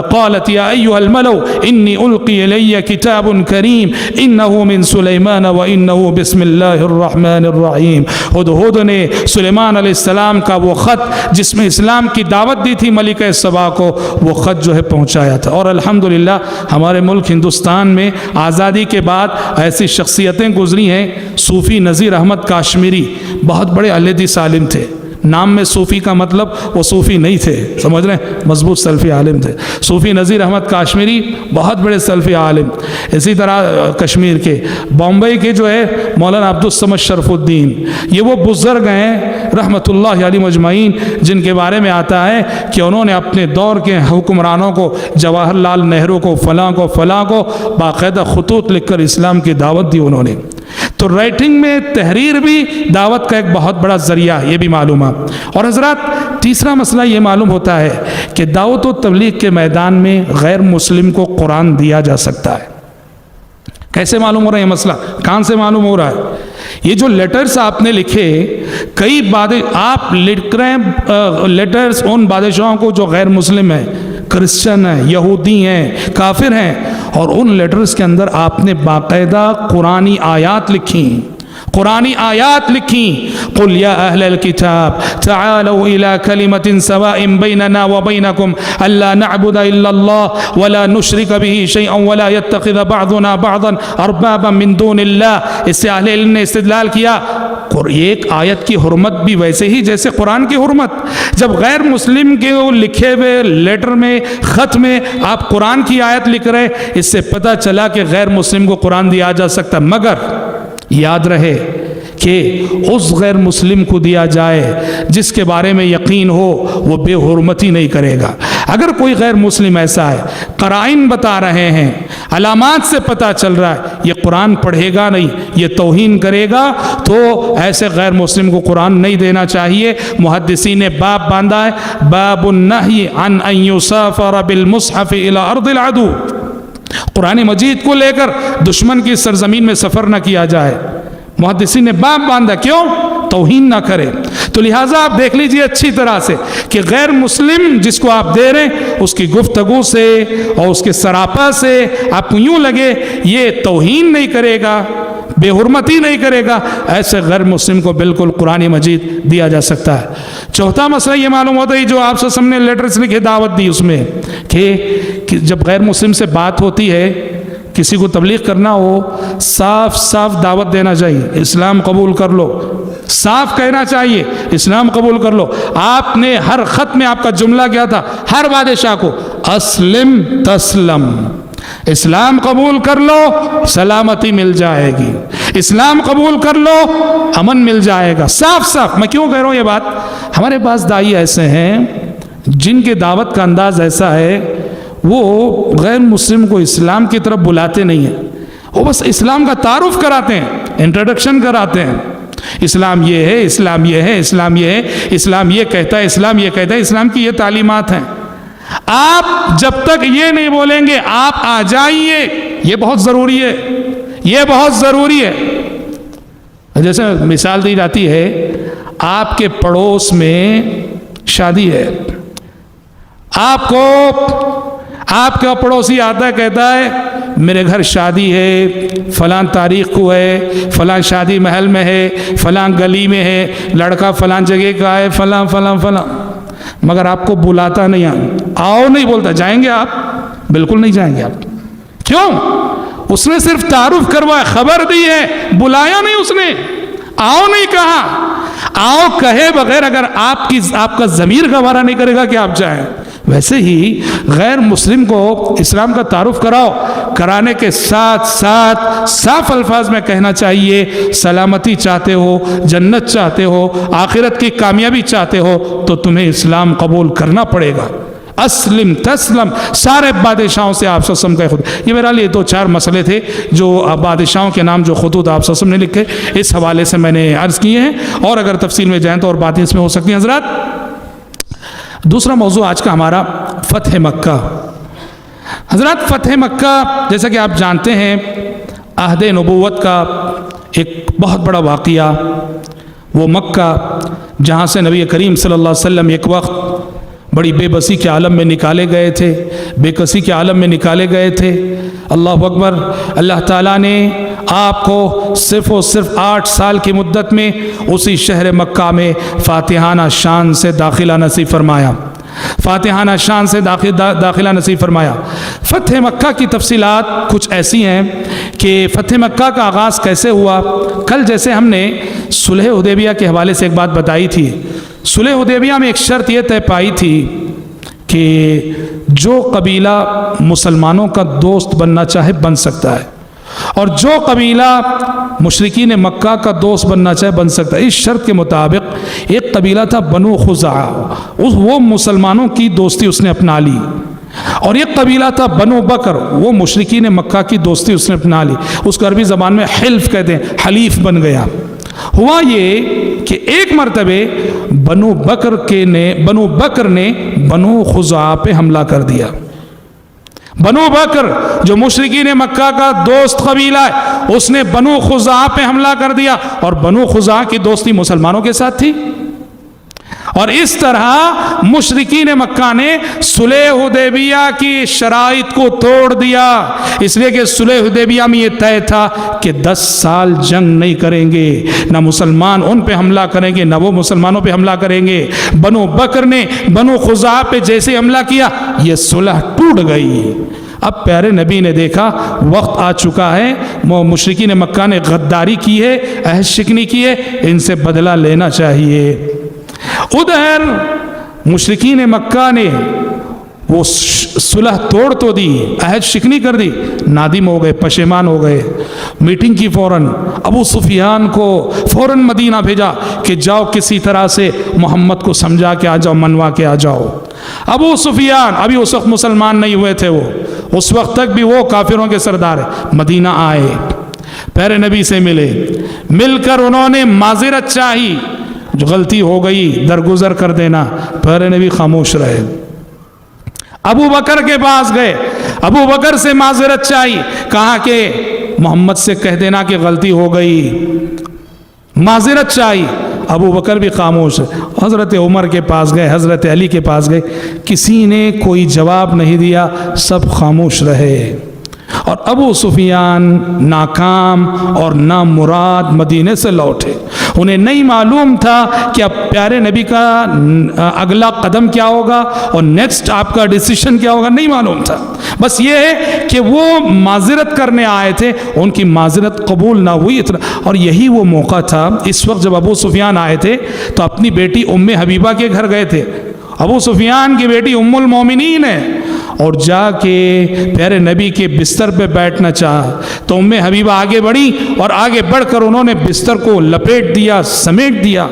A: قالت یا ایھا الملؤ انی القی الی کتاب کریم انہ من سلیمان انہو بسم اللہ الرحمن الرحیم۔ ہدہد نے سلیمان علیہ السلام کا وہ خط جس میں اسلام کی دعوت دی تھی ملکہ سبا کو، وہ خط جو ہے پہنچایا تھا۔ اور الحمدللہ ہمارے ملک ہندوستان میں آزادی کے بعد ایسی شخصیتیں گزری ہیں۔ صوفی نذیر احمد کاشمیری بہت بڑے اہل حدیث عالم تھے۔ نام میں صوفی کا مطلب وہ صوفی نہیں تھے، سمجھ رہے ہیں، مضبوط سلفی عالم تھے۔ صوفی نذیر احمد کاشمیری بہت بڑے سلفی عالم۔ اسی طرح کشمیر کے، بامبئی کے جو ہے مولانا عبدالصمد شرف الدین، یہ وہ بزرگ ہیں رحمۃ اللہ علیہ مجمعین جن کے بارے میں آتا ہے کہ انہوں نے اپنے دور کے حکمرانوں کو، جواہر لال نہرو کو، فلاں کو باقاعدہ خطوط لکھ کر اسلام کی دعوت دی انہوں نے۔ تو رائٹنگ میں تحریر بھی دعوت کا ایک بہت بڑا ذریعہ، یہ بھی معلوم ہے۔ اور حضرات، تیسرا مسئلہ یہ معلوم ہوتا ہے کہ دعوت و تبلیغ کے میدان میں غیر مسلم کو قرآن دیا جا سکتا ہے۔ کیسے معلوم ہو رہا ہے یہ مسئلہ؟ کہاں سے معلوم ہو رہا ہے؟ یہ جو لیٹرز آپ نے لکھے، کئی آپ لکھ رہے ہیں لیٹرز ان بادشاہوں کو جو غیر مسلم ہیں، کرسچن ہیں، یہودی ہیں، کافر ہیں، اور ان لیٹرز کے اندر آپ نے باقاعدہ قرآنی آیات لکھی، قرآنی آیات لکھیں، قل یا اہل الکتاب تعالوا الى کلمۃ سواء بیننا وبینکم الا نعبد الا اللہ ولا نشرک به شیئا ولا يتخذ بعضنا بعضا اربابا من دون اللہ۔ اس سے اہل علم نے استدلال کیا ایک آیت کی حرمت بھی ویسے ہی جیسے قرآن کی حرمت۔ جب غیر مسلم کے لکھے ہوئے لیٹر میں، خط میں آپ قرآن کی آیت لکھ رہے، اس سے پتہ چلا کہ غیر مسلم کو قرآن دیا جا سکتا، مگر یاد رہے کہ اس غیر مسلم کو دیا جائے جس کے بارے میں یقین ہو وہ بے حرمتی نہیں کرے گا۔ اگر کوئی غیر مسلم ایسا ہے، قرائن بتا رہے ہیں، علامات سے پتہ چل رہا ہے یہ قرآن پڑھے گا نہیں، یہ توہین کرے گا، تو ایسے غیر مسلم کو قرآن نہیں دینا چاہیے۔ محدثین نے باب باندھا ہے، باب النہی عن ان یسافر بالمصحف الى ارض العدو، قرآن مجید کو لے کر دشمن کی سرزمین میں سفر نہ کیا جائے۔ محدثین نے باب باندھا، کیوں؟ توہین نہ کرے۔ تو لہٰذا آپ دیکھ لیجئے اچھی طرح سے کہ غیر مسلم جس کو آپ دے رہے ہیں اس کی گفتگو سے اور اس کے سراپا سے آپ کو یوں لگے یہ توہین نہیں کرے گا، بے حرمتی نہیں کرے گا، ایسے غیر مسلم کو بالکل قرآن مجید دیا جا سکتا ہے۔ چوتھا مسئلہ یہ معلوم ہوتا ہے جو آپ سے نے لیٹرز لکھے دعوت دی اس میں کہ جب غیر مسلم سے بات ہوتی ہے، کسی کو تبلیغ کرنا ہو، صاف صاف دعوت دینا چاہیے، اسلام قبول کر لو، صاف کہنا چاہیے اسلام قبول کر لو۔ آپ نے ہر خط میں آپ کا جملہ کیا تھا؟ ہر بادشاہ کو اسلم تسلم، اسلام قبول کر لو سلامتی مل جائے گی، اسلام قبول کر لو امن مل جائے گا۔ صاف صاف۔ میں کیوں کہہ رہا ہوں یہ بات؟ ہمارے پاس داعی ایسے ہیں جن کے دعوت کا انداز ایسا ہے، وہ غیر مسلم کو اسلام کی طرف بلاتے نہیں ہیں، وہ بس اسلام کا تعارف کراتے ہیں، انٹروڈکشن کراتے ہیں، اسلام یہ ہے، اسلام یہ ہے، اسلام یہ ہے، اسلام یہ کہتا ہے، اسلام یہ کہتا ہے، اسلام کی یہ تعلیمات ہیں۔ آپ جب تک یہ نہیں بولیں گے آپ آ جائیے، یہ بہت ضروری ہے، یہ بہت ضروری ہے۔ جیسے مثال دی جاتی ہے، آپ کے پڑوس میں شادی ہے، آپ کا پڑوسی آتا ہے، کہتا ہے میرے گھر شادی ہے، فلاں تاریخ کو ہے، فلاں شادی محل میں ہے، فلاں گلی میں ہے، لڑکا فلاں جگہ کا ہے، فلاں فلاں فلاں، مگر آپ کو بلاتا نہیں، آؤ نہیں بولتا۔ جائیں گے آپ؟ بالکل نہیں جائیں گے آپ۔ کیوں؟ اس نے صرف تعارف کروایا، خبر دی ہے، بلایا نہیں اس نے، آؤ نہیں کہا۔ آؤ کہے بغیر اگر آپ کا ضمیر گوارا نہیں کرے گا کہ آپ جائیں۔ ویسے ہی غیر مسلم کو اسلام کا تعارف کراؤ، کرانے کے ساتھ ساتھ صاف الفاظ میں کہنا چاہیے سلامتی چاہتے ہو، جنت چاہتے ہو، آخرت کی کامیابی چاہتے ہو تو تمہیں اسلام قبول کرنا پڑے گا۔ اسلم تسلم، سارے بادشاہوں سے آپ وسلم کا خود۔ یہ میرا لیے 2-4 مسئلے تھے جو بادشاہوں کے نام جو خطوط آپ وسلم نے لکھے، اس حوالے سے میں نے عرض کیے ہیں، اور اگر تفصیل میں جائیں تو اور باتیں اس میں ہو سکتی ہیں حضرات۔ دوسرا موضوع آج کا ہمارا فتح مکہ۔ حضرات فتح مکہ جیسا کہ آپ جانتے ہیں عہد نبوت کا ایک بہت بڑا واقعہ، وہ مکہ جہاں سے نبی کریم صلی اللہ علیہ وسلم ایک وقت بڑی بے بسی کے عالم میں نکالے گئے تھے، بے کسی کے عالم میں نکالے گئے تھے۔ اللہ اکبر۔ اللہ تعالیٰ نے آپ کو صرف اور صرف 8 سال کی مدت میں اسی شہر مکہ میں فاتحانہ شان سے داخلہ نصیب فرمایا، فاتحانہ شان سے داخلہ نصیب فرمایا۔ فتح مکہ کی تفصیلات کچھ ایسی ہیں کہ فتح مکہ کا آغاز کیسے ہوا۔ کل جیسے ہم نے صلح حدیبیہ کے حوالے سے ایک بات بتائی تھی، صلح حدیبیہ میں ایک شرط یہ طے پائی تھی کہ جو قبیلہ مسلمانوں کا دوست بننا چاہے بن سکتا ہے، اور جو قبیلہ مشرکین مکہ کا دوست بننا چاہے بن سکتا ہے۔ اس شرط کے مطابق ایک قبیلہ تھا بنو خزاعہ، وہ مسلمانوں کی دوستی اس نے اپنا لی، اور ایک قبیلہ تھا بنو بکر، وہ مشرکین مکہ کی دوستی اس نے اپنا لی۔ اس کو عربی زبان میں حلف کہتے ہیں، حلیف بن گیا۔ ہوا یہ کہ ایک مرتبہ بنو بکر نے بنو خزاعہ پہ حملہ کر دیا۔ بنو بکر جو مشرکین مکہ کا دوست قبیلہ ہے، اس نے بنو خزاعہ پہ حملہ کر دیا، اور بنو خزاعہ کی دوستی مسلمانوں کے ساتھ تھی۔ اور اس طرح مشرکین مکہ نے صلح حدیبیہ کی شرائط کو توڑ دیا، اس لیے کہ صلح حدیبیہ میں یہ طے تھا کہ 10 سال جنگ نہیں کریں گے، نہ مسلمان ان پہ حملہ کریں گے نہ وہ مسلمانوں پہ حملہ کریں گے۔ بنو بکر نے بنو خزاعہ پہ جیسے حملہ کیا یہ صلح ٹوٹ گئی۔ اب پیارے نبی نے دیکھا وقت آ چکا ہے، مشرکین مکہ نے غداری کی ہے، عہد شکنی کی ہے، ان سے بدلہ لینا چاہیے۔ ادھر مشرکین مکہ نے وہ صلح توڑ تو دی، عہد شکنی کر دی، نادم ہو گئے، پشیمان ہو گئے۔ میٹنگ کی فوراً ابو سفیان کو فوراً مدینہ بھیجا کہ جاؤ کسی طرح سے محمد کو سمجھا کے آ جاؤ، منوا کے آ جاؤ۔ ابو سفیان ابھی اس وقت مسلمان نہیں ہوئے تھے، وہ اس وقت تک بھی وہ کافروں کے سردار ہیں، مدینہ آئے، پیارے نبی سے ملے، مل کر انہوں نے معذرت چاہی، جو غلطی ہو گئی درگزر کر دینا، پیارے نبی خاموش رہے۔ ابو بکر کے پاس گئے، ابو بکر سے معذرت چاہی، کہا کہ محمد سے کہہ دینا کہ غلطی ہو گئی، معذرت چاہی۔ ابو بکر بھی خاموش ہے۔ حضرت عمر کے پاس گئے، حضرت علی کے پاس گئے، کسی نے کوئی جواب نہیں دیا، سب خاموش رہے۔ اور ابو سفیان ناکام اور نامراد مدینے سے لوٹے۔ انہیں نہیں معلوم تھا کہ اب پیارے نبی کا اگلا قدم کیا ہوگا اور نیکسٹ آپ کا ڈیسیشن کیا ہوگا، نہیں معلوم تھا۔ بس یہ ہے کہ وہ معذرت کرنے آئے تھے، ان کی معذرت قبول نہ ہوئی اتنا۔ اور یہی وہ موقع تھا، اس وقت جب ابو سفیان آئے تھے تو اپنی بیٹی ام حبیبہ کے گھر گئے تھے۔ ابو سفیان کی بیٹی ام المومنین ہے، اور جا کے پیارے نبی کے بستر پہ بیٹھنا چاہا تو ام حبیبہ آگے بڑھی، اور آگے بڑھ کر انہوں نے بستر کو لپیٹ دیا، سمیٹ دیا۔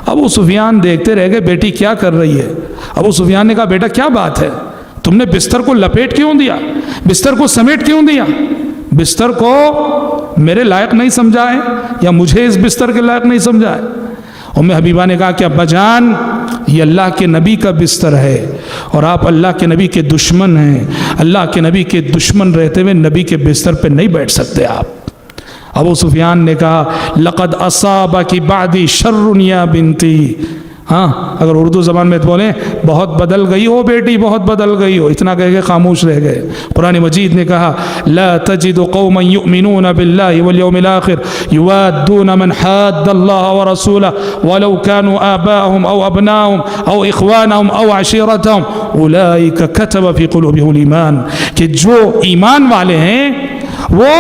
A: ابو سفیان دیکھتے رہ گئے، بیٹی کیا کر رہی ہے؟ ابو سفیان نے کہا بیٹا کیا بات ہے، تم نے بستر کو لپیٹ کیوں دیا، بستر کو سمیٹ کیوں دیا؟ بستر کو میرے لائق نہیں سمجھا ہے یا مجھے اس بستر کے لائق نہیں سمجھا ہے؟ ام حبیبہ نے کہا کہ ابا جان یہ اللہ کے نبی کا بستر ہے اور آپ اللہ کے نبی کے دشمن ہیں، اللہ کے نبی کے دشمن رہتے ہوئے نبی کے بستر پہ نہیں بیٹھ سکتے آپ۔ ابو سفیان نے کہا لقد اصابکی بعدی شر یا بنتی، ہاں اگر اردو زبان میں بولیں بہت بدل گئی ہو بیٹی، بہت بدل گئی ہو، اتنا کہہ کے خاموش رہ گئے۔ قرآن مجید نے کہا لا تجد قوما یؤمنون باللہ والیوم الآخر یوادون من حاد اللہ ورسولہ ولو كانوا آباءهم او ابناءهم او اخوانهم او عشیرتهم اولئک کتب فی قلوبهم الایمان، کہ جو ایمان والے ہیں وہ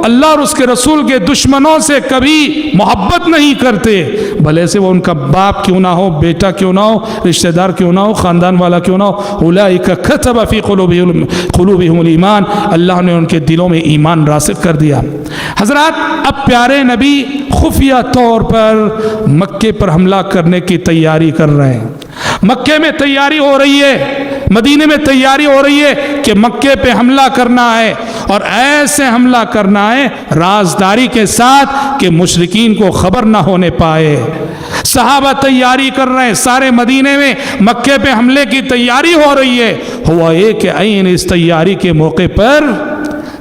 A: اللہ اور اس کے رسول کے دشمنوں سے کبھی محبت نہیں کرتے، بھلے سے وہ ان کا باپ کیوں نہ ہو، بیٹا کیوں نہ ہو، رشتہ دار کیوں نہ ہو، خاندان والا کیوں نہ ہو۔ اولئک کتب فی قلوبہم الایمان، اللہ نے ان کے دلوں میں ایمان راسخ کر دیا۔ حضرات اب پیارے نبی خفیہ طور پر مکے پر حملہ کرنے کی تیاری کر رہے ہیں۔ مکے میں تیاری ہو رہی ہے، مدینے میں تیاری ہو رہی ہے کہ مکے پہ حملہ کرنا ہے، اور ایسے حملہ کرنا ہے رازداری کے ساتھ کہ مشرکین کو خبر نہ ہونے پائے۔ صحابہ تیاری کر رہے ہیں، سارے مدینے میں مکے پہ حملے کی تیاری ہو رہی ہے۔ ہوا یہ کہ عین اس تیاری کے موقع پر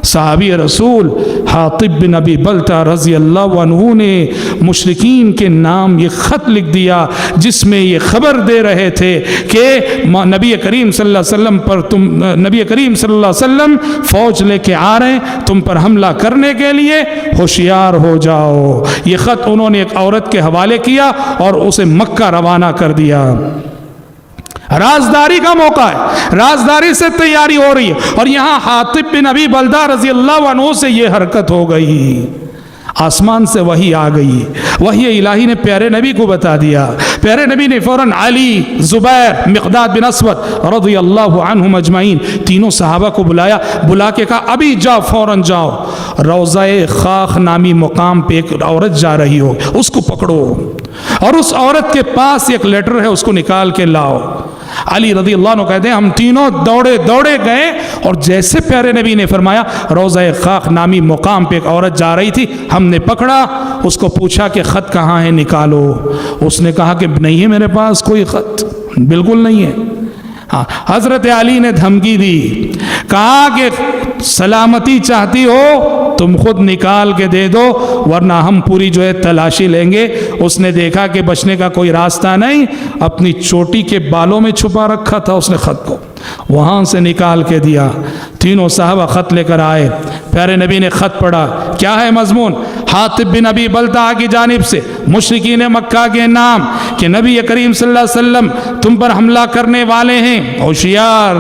A: صحابی رسول حاطب بن ابی بلتہ رضی اللہ عنہ نے مشرکین کے نام یہ خط لکھ دیا، جس میں یہ خبر دے رہے تھے کہ نبی کریم صلی اللہ علیہ وسلم پر نبی کریم صلی اللہ علیہ وسلم فوج لے کے آ رہے ہیں تم پر حملہ کرنے کے لیے، ہوشیار ہو جاؤ۔ یہ خط انہوں نے ایک عورت کے حوالے کیا اور اسے مکہ روانہ کر دیا۔ رازداری کا موقع ہے، رازداری سے تیاری ہو رہی ہے، اور یہاں حاطب بن ابی بلتہ رضی اللہ عنہ سے یہ حرکت ہو گئی۔ آسمان سے وحی آ گئی، وحی الہی نے پیارے نبی کو بتا دیا۔ پیارے نبی نے فوراً علی، زبیر، مقداد بن اسود رضی اللہ عنہم اجمعین تینوں صحابہ کو بلایا، بلا کے کہا ابھی جاؤ، فوراً جاؤ، روضہ خاخ نامی مقام پہ ایک عورت جا رہی ہو، اس کو پکڑو، اور اس عورت کے پاس ایک لیٹر ہے، اس کو نکال کے لاؤ۔ علی رضی اللہ عنہ کہتے ہیں ہم تینوں دوڑے گئے، اور جیسے پیارے نبی نے فرمایا روضہ خاخ نامی مقام پہ ایک عورت جا رہی تھی، ہم نے پکڑا، اس کو پوچھا کہ خط کہاں ہے، نکالو۔ اس نے کہا کہ نہیں ہے میرے پاس کوئی خط، بالکل نہیں ہے۔ حضرت علی نے دھمکی دی، کہا کہ سلامتی چاہتی ہو تم خود نکال کے دے دو، ورنہ ہم پوری جو ہے تلاشی لیں گے اس نے دیکھا کہ بچنے کا کوئی راستہ نہیں، اپنی چوٹی کے بالوں میں چھپا رکھا تھا اس نے خط کو، وہاں سے نکال کے دیا۔ تینوں صحابہ خط لے کر آئے، پیارے نبی نے خط پڑھا۔ کیا ہے مضمون؟ حاطب بن ابی بلتع کی جانب سے مشرکین مکہ کے نام کہ نبی کریم صلی اللہ علیہ وسلم تم پر حملہ کرنے والے ہیں، ہوشیار۔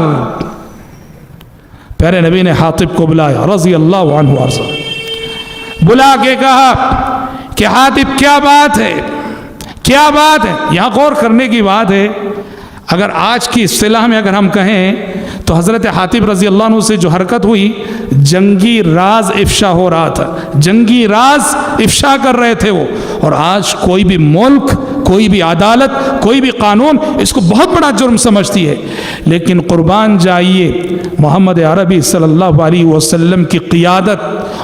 A: پیارے نبی نے حاطب کو بلایا رضی اللہ عنہ وارضہ، بلا کے کہا کہ حاطب کیا بات ہے، کیا بات ہے؟ یہاں غور کرنے کی بات ہے، اگر آج کی اصطلاح میں اگر ہم کہیں تو حضرت حاطب رضی اللہ عنہ سے جو حرکت ہوئی، جنگی راز افشا ہو رہا تھا، جنگی راز افشا کر رہے تھے وہ۔ اور آج کوئی بھی ملک، کوئی بھی عدالت، کوئی بھی قانون اس کو بہت بڑا جرم سمجھتی ہے، لیکن قربان جائیے محمد عربی صلی اللہ علیہ وسلم کی قیادت،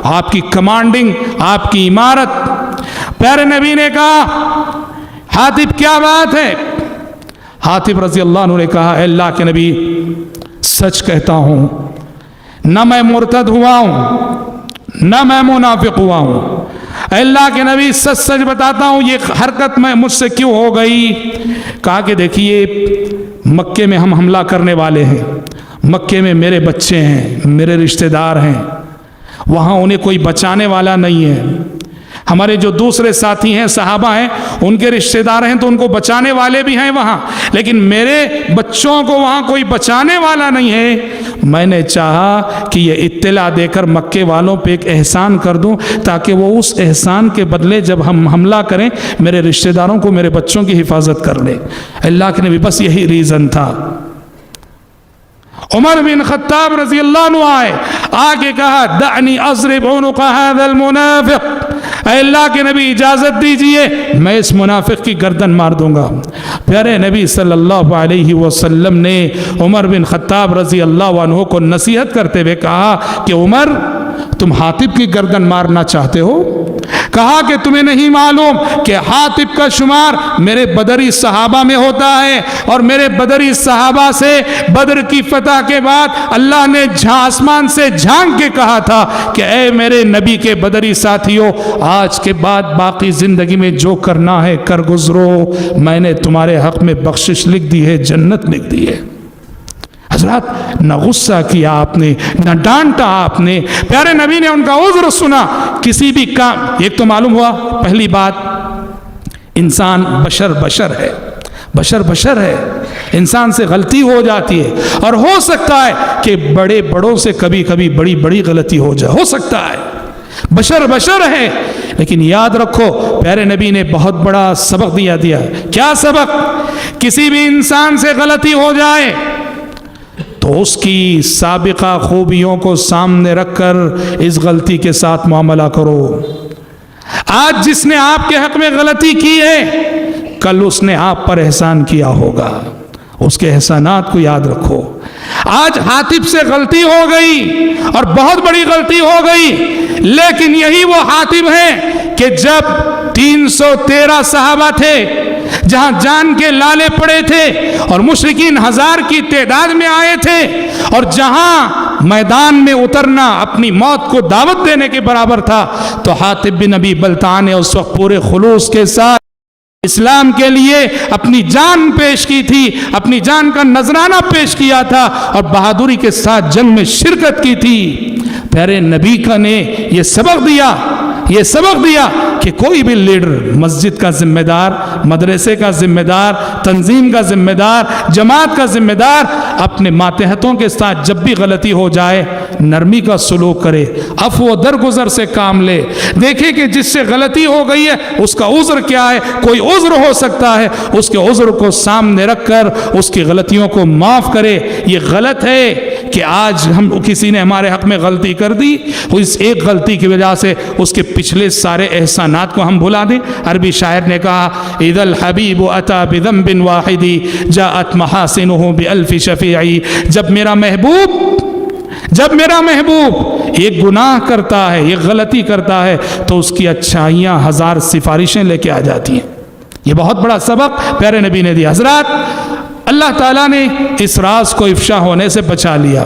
A: آپ کی کمانڈنگ، آپ کی عمارت۔ پیارے نبی نے کہا حاطب کیا بات ہے؟ حاطب رضی اللہ عنہ نے کہا اے اللہ کے نبی سچ کہتا ہوں، نہ میں مرتد ہوا ہوں نہ میں منافق ہوا ہوں، اے اللہ کے نبی سچ سچ بتاتا ہوں یہ حرکت میں مجھ سے کیوں ہو گئی؟ کہا کہ دیکھیے مکے میں ہم حملہ کرنے والے ہیں، مکے میں میرے بچے ہیں، میرے رشتہ دار ہیں، وہاں انہیں کوئی بچانے والا نہیں ہے، ہمارے جو دوسرے ساتھی ہیں صحابہ ہیں ان کے رشتہ دار ہیں تو ان کو بچانے والے بھی ہیں وہاں، لیکن میرے بچوں کو وہاں کوئی بچانے والا نہیں ہے۔ میں نے چاہا کہ یہ اطلاع دے کر مکے والوں پہ ایک احسان کر دوں تاکہ وہ اس احسان کے بدلے جب ہم حملہ کریں میرے رشتہ داروں کو، میرے بچوں کی حفاظت کر لیں۔ اللہ کے نبی بس یہی ریزن تھا۔ عمر بن خطاب رضی اللہ عنہ آئے، آگے کہا دعنی اضرب عنق هذا المنافق، اے اللہ کے نبی اجازت دیجئے میں اس منافق کی گردن مار دوں گا۔ پیارے نبی صلی اللہ علیہ وسلم نے عمر بن خطاب رضی اللہ عنہ کو نصیحت کرتے ہوئے کہا کہ عمر تم حاطب کی گردن مارنا چاہتے ہو؟ کہا کہ تمہیں نہیں معلوم کہ حاطب کا شمار میرے بدری صحابہ میں ہوتا ہے، اور میرے بدری صحابہ سے بدر کی فتح کے بعد اللہ نے آسمان سے جھانک کے کہا تھا کہ اے میرے نبی کے بدری ساتھیوں، آج کے بعد باقی زندگی میں جو کرنا ہے کر گزرو، میں نے تمہارے حق میں بخشش لکھ دی ہے، جنت لکھ دی ہے۔ حضرات نہ غصہ کیا آپ نے، نہ ڈانٹا آپ نے، پیارے نبی نے ان کا عذر سنا۔ کسی بھی کام، ایک تو معلوم ہوا پہلی بات انسان بشر ہے، بشر ہے، انسان سے غلطی ہو جاتی ہے، اور ہو سکتا ہے کہ بڑوں سے کبھی کبھی بڑی غلطی ہو جائے، ہو سکتا ہے، بشر ہے۔ لیکن یاد رکھو پیارے نبی نے بہت بڑا سبق دیا۔ کیا سبق؟ کسی بھی انسان سے غلطی ہو جائے تو اس کی سابقہ خوبیوں کو سامنے رکھ کر اس غلطی کے ساتھ معاملہ کرو۔ آج جس نے آپ کے حق میں غلطی کی ہے کل اس نے آپ پر احسان کیا ہوگا، اس کے احسانات کو یاد رکھو۔ آج حاطب سے غلطی ہو گئی اور بہت بڑی غلطی ہو گئی، لیکن یہی وہ حاطب ہیں کہ جب 313 صحابہ تھے، جہاں جان کے لالے پڑے تھے اور مشرکین 1000 کی تعداد میں آئے تھے، اور جہاں میدان میں اترنا اپنی موت کو دعوت دینے کے برابر تھا، تو حاطب بن ابی بلتع نے اس وقت پورے خلوص کے ساتھ اسلام کے لیے اپنی جان پیش کی تھی، اپنی جان کا نذرانہ پیش کیا تھا، اور بہادری کے ساتھ جنگ میں شرکت کی تھی۔ پیارے نبی کا نے یہ سبق دیا کہ کوئی بھی لیڈر، مسجد کا ذمہ دار، مدرسے کا ذمہ دار، تنظیم کا ذمہ دار، جماعت کا ذمہ دار، اپنے ماتحتوں کے ساتھ جب بھی غلطی ہو جائے نرمی کا سلوک کرے، عفو و درگزر سے کام لے، دیکھے کہ جس سے غلطی ہو گئی ہے اس کا عذر کیا ہے، کوئی عذر ہو سکتا ہے، اس کے عذر کو سامنے رکھ کر اس کی غلطیوں کو معاف کرے۔ یہ غلط ہے کہ آج کسی نے ہمارے حق میں غلطی کر دی، اس ایک غلطی کی وجہ سے اس کے پچھلے سارے احسانات کو ہم بھلا دیں۔ عربی شاعر نے کہا اذا الحبیب اتی بذنب واحد جاءت محاسنه بألف شفیع، جب میرا محبوب ایک گناہ کرتا ہے، ایک غلطی کرتا ہے، تو اس کی اچھائیاں 1000 سفارشیں لے کے آ جاتی ہیں۔ یہ بہت بڑا سبق پیارے نبی نے دیا۔ حضرات اللہ تعالیٰ نے اس راز کو افشا ہونے سے بچا لیا۔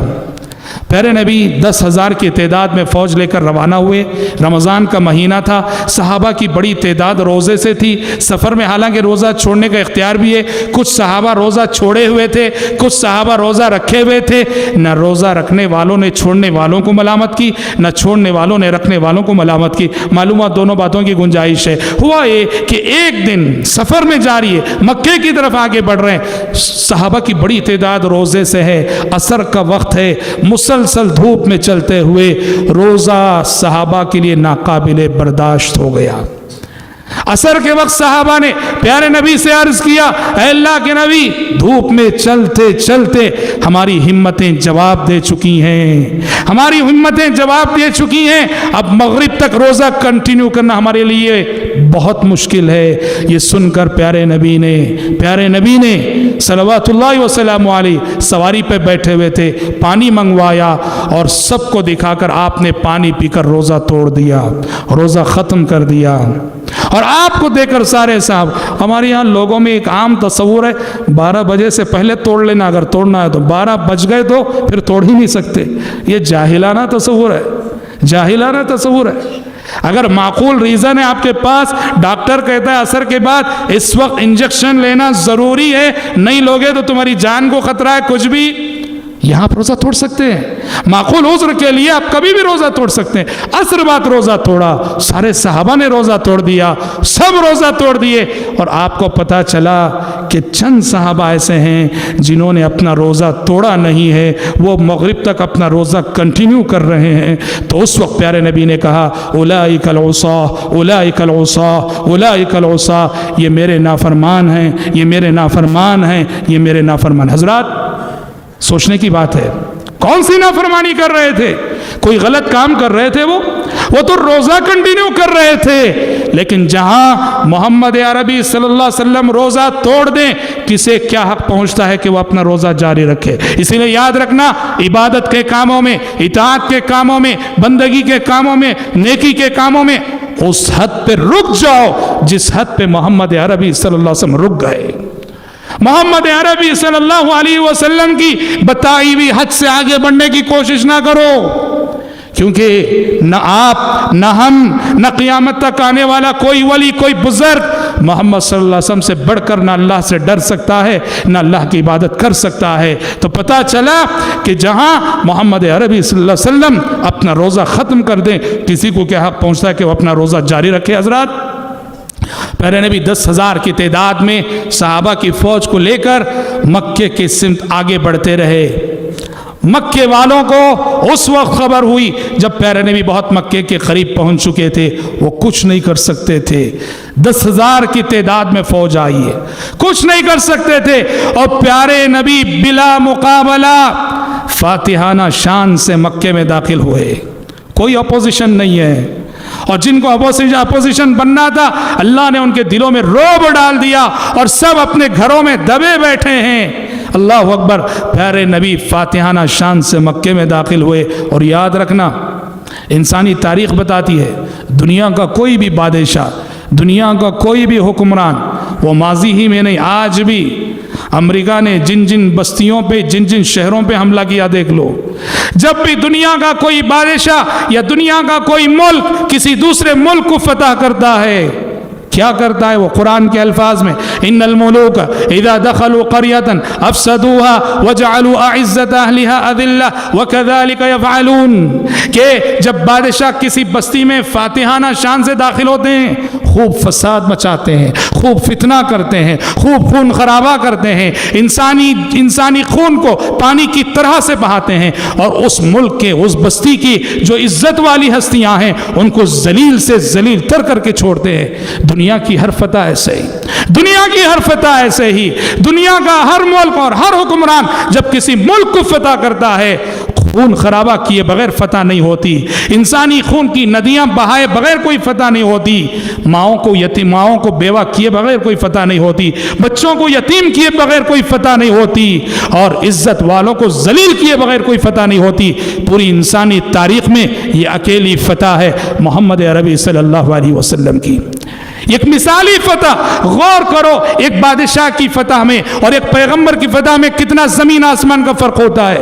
A: پیارے نبی 10,000 کی تعداد میں فوج لے کر روانہ ہوئے. رمضان کا مہینہ تھا. صحابہ کی بڑی تعداد روزے سے تھی. سفر میں حالانکہ روزہ چھوڑنے کا اختیار بھی ہے. کچھ صحابہ روزہ چھوڑے ہوئے تھے, کچھ صحابہ روزہ رکھے ہوئے تھے. نہ روزہ رکھنے والوں نے چھوڑنے والوں کو ملامت کی, نہ چھوڑنے والوں نے رکھنے والوں کو ملامت کی. معلومات دونوں باتوں کی گنجائش ہے. ہوا یہ کہ ایک دن سفر میں جاری ہے, مکے کی طرف آگے بڑھ رہے ہیں. صحابہ کی بڑی تعداد روزے سے ہے. عصر کا وقت ہے. مسلسل دھوپ میں چلتے ہوئے روزہ صحابہ کے لیے ناقابل برداشت ہو گیا. عصر کے وقت صحابہ نے پیارے نبی سے عرض کیا, اے اللہ کے نبی, دھوپ میں چلتے چلتے ہماری ہمتیں جواب دے چکی ہیں, ہماری ہمتیں جواب دے چکی ہیں. اب مغرب تک روزہ کنٹینیو کرنا ہمارے لیے بہت مشکل ہے. یہ سن کر پیارے نبی نے صلوات اللہ وسلام علیہ سواری پہ بیٹھے ہوئے تھے, پانی منگوایا اور سب کو دکھا کر آپ نے پانی پی کر روزہ توڑ دیا, روزہ ختم کر دیا. اور آپ کو دیکھ کر سارے صاحب, ہمارے یہاں لوگوں میں ایک عام تصور ہے 12 بجے سے پہلے توڑ لینا, اگر توڑنا ہے تو 12 بج گئے تو پھر توڑ ہی نہیں سکتے. یہ جاہلانہ تصور ہے, جاہلانہ تصور ہے. اگر معقول ریزن ہے آپ کے پاس, ڈاکٹر کہتا ہے عصر کے بعد اس وقت انجیکشن لینا ضروری ہے, نہیں لوگے تو تمہاری جان کو خطرہ ہے, کچھ بھی, یہاں آپ روزہ توڑ سکتے ہیں. معقول عذر کے لیے آپ کبھی بھی روزہ توڑ سکتے ہیں. عصر بعد روزہ توڑا, سارے صحابہ نے روزہ توڑ دیا, سب روزہ توڑ دیے. اور آپ کو پتا چلا کہ چند صحابہ ایسے ہیں جنہوں نے اپنا روزہ توڑا نہیں ہے, وہ مغرب تک اپنا روزہ کنٹینیو کر رہے ہیں. تو اس وقت پیارے نبی نے کہا, اولئک العصاة, اولئک العصاة, اولئک العصاة, یہ میرے نافرمان ہیں, یہ میرے نافرمان ہیں, یہ میرے نافرمان. حضرات, سوچنے کی بات ہے, کون سی نافرمانی کر رہے تھے؟ کوئی غلط کام کر رہے تھے؟ وہ تو روزہ کنٹینیو کر رہے تھے. لیکن جہاں محمد عربی صلی اللہ علیہ وسلم روزہ توڑ دیں, کسے کیا حق پہنچتا ہے کہ وہ اپنا روزہ جاری رکھے؟ اسی لیے یاد رکھنا, عبادت کے کاموں میں, اطاعت کے کاموں میں, بندگی کے کاموں میں, نیکی کے کاموں میں اس حد پہ رک جاؤ جس حد پہ محمد عربی صلی اللہ علیہ وسلم رک گئے. محمد عربی صلی اللہ علیہ وسلم کی بتائی ہوئی حد سے آگے بڑھنے کی کوشش نہ کرو, کیونکہ نہ آپ, نہ ہم, نہ قیامت تک آنے والا کوئی ولی, کوئی بزرگ محمد صلی اللہ علیہ وسلم سے بڑھ کر نہ اللہ سے ڈر سکتا ہے, نہ اللہ کی عبادت کر سکتا ہے. تو پتہ چلا کہ جہاں محمد عربی صلی اللہ علیہ وسلم اپنا روزہ ختم کر دیں, کسی کو کیا حق پہنچتا ہے کہ وہ اپنا روزہ جاری رکھے؟ حضرات, پیارے نبی 10,000 کی تعداد میں صحابہ کی فوج کو لے کر مکے کی سمت آگے بڑھتے رہے. مکے والوں کو اس وقت خبر ہوئی جب پیارے نبی بہت مکے کے قریب پہنچ چکے تھے. وہ کچھ نہیں کر سکتے تھے. 10,000 کی تعداد میں فوج آئی ہے, کچھ نہیں کر سکتے تھے. اور پیارے نبی بلا مقابلہ فاتحانہ شان سے مکے میں داخل ہوئے. کوئی اپوزیشن نہیں ہے, اور جن کو اپوزیشن بننا تھا اللہ نے ان کے دلوں میں رعب ڈال دیا اور سب اپنے گھروں میں دبے بیٹھے ہیں. اللہ اکبر. پیارے نبی فاتحانہ شان سے مکے میں داخل ہوئے. اور یاد رکھنا, انسانی تاریخ بتاتی ہے دنیا کا کوئی بھی بادشاہ, دنیا کا کوئی بھی حکمران, وہ ماضی ہی میں نہیں, آج بھی امریکہ نے جن جن بستیوں پہ, جن جن شہروں پہ حملہ کیا دیکھ لو. جب بھی دنیا کا کوئی بادشاہ یا دنیا کا کوئی ملک کسی دوسرے ملک کو فتح کرتا ہے, کیا کرتا ہے وہ؟ قرآن کے الفاظ میں, ان الملوک اذا دخلوا قریۃ افسدوها وجعلوا اعزۃ اہلها اذلہ وکذالک یفعلون, کہ جب بادشاہ کسی بستی میں فاتحانہ شان سے داخل ہوتے ہیں, خوب فساد مچاتے ہیں, خوب فتنہ کرتے ہیں, خوب خون خرابہ کرتے ہیں, انسانی خون کو پانی کی طرح سے بہاتے ہیں, اور اس ملک کے, اس بستی کی جو عزت والی ہستیاں ہیں ان کو ذلیل سے ذلیل تر کر کے چھوڑتے ہیں. دنیا کی ہر فتح ایسے ہی, دنیا کی ہر فتح ایسے ہی. دنیا کا ہر ملک اور ہر حکمران جب کسی ملک کو فتح کرتا ہے, خون خرابہ کیے بغیر فتح نہیں ہوتی. انسانی خون کی ندیاں بہائے بغیر کوئی فتح نہیں ہوتی. ماؤں کو بیوہ کیے بغیر کوئی فتح نہیں ہوتی. بچوں کو یتیم کیے بغیر کوئی فتح نہیں ہوتی. اور عزت والوں کو ذلیل کیے بغیر کوئی فتح نہیں ہوتی. پوری انسانی تاریخ میں یہ اکیلی فتح ہے محمد عربی صلی اللہ علیہ وسلم کی. ایک مثالی فتح. غور کرو, ایک بادشاہ کی فتح میں اور ایک پیغمبر کی فتح میں کتنا زمین آسمان کا فرق ہوتا ہے.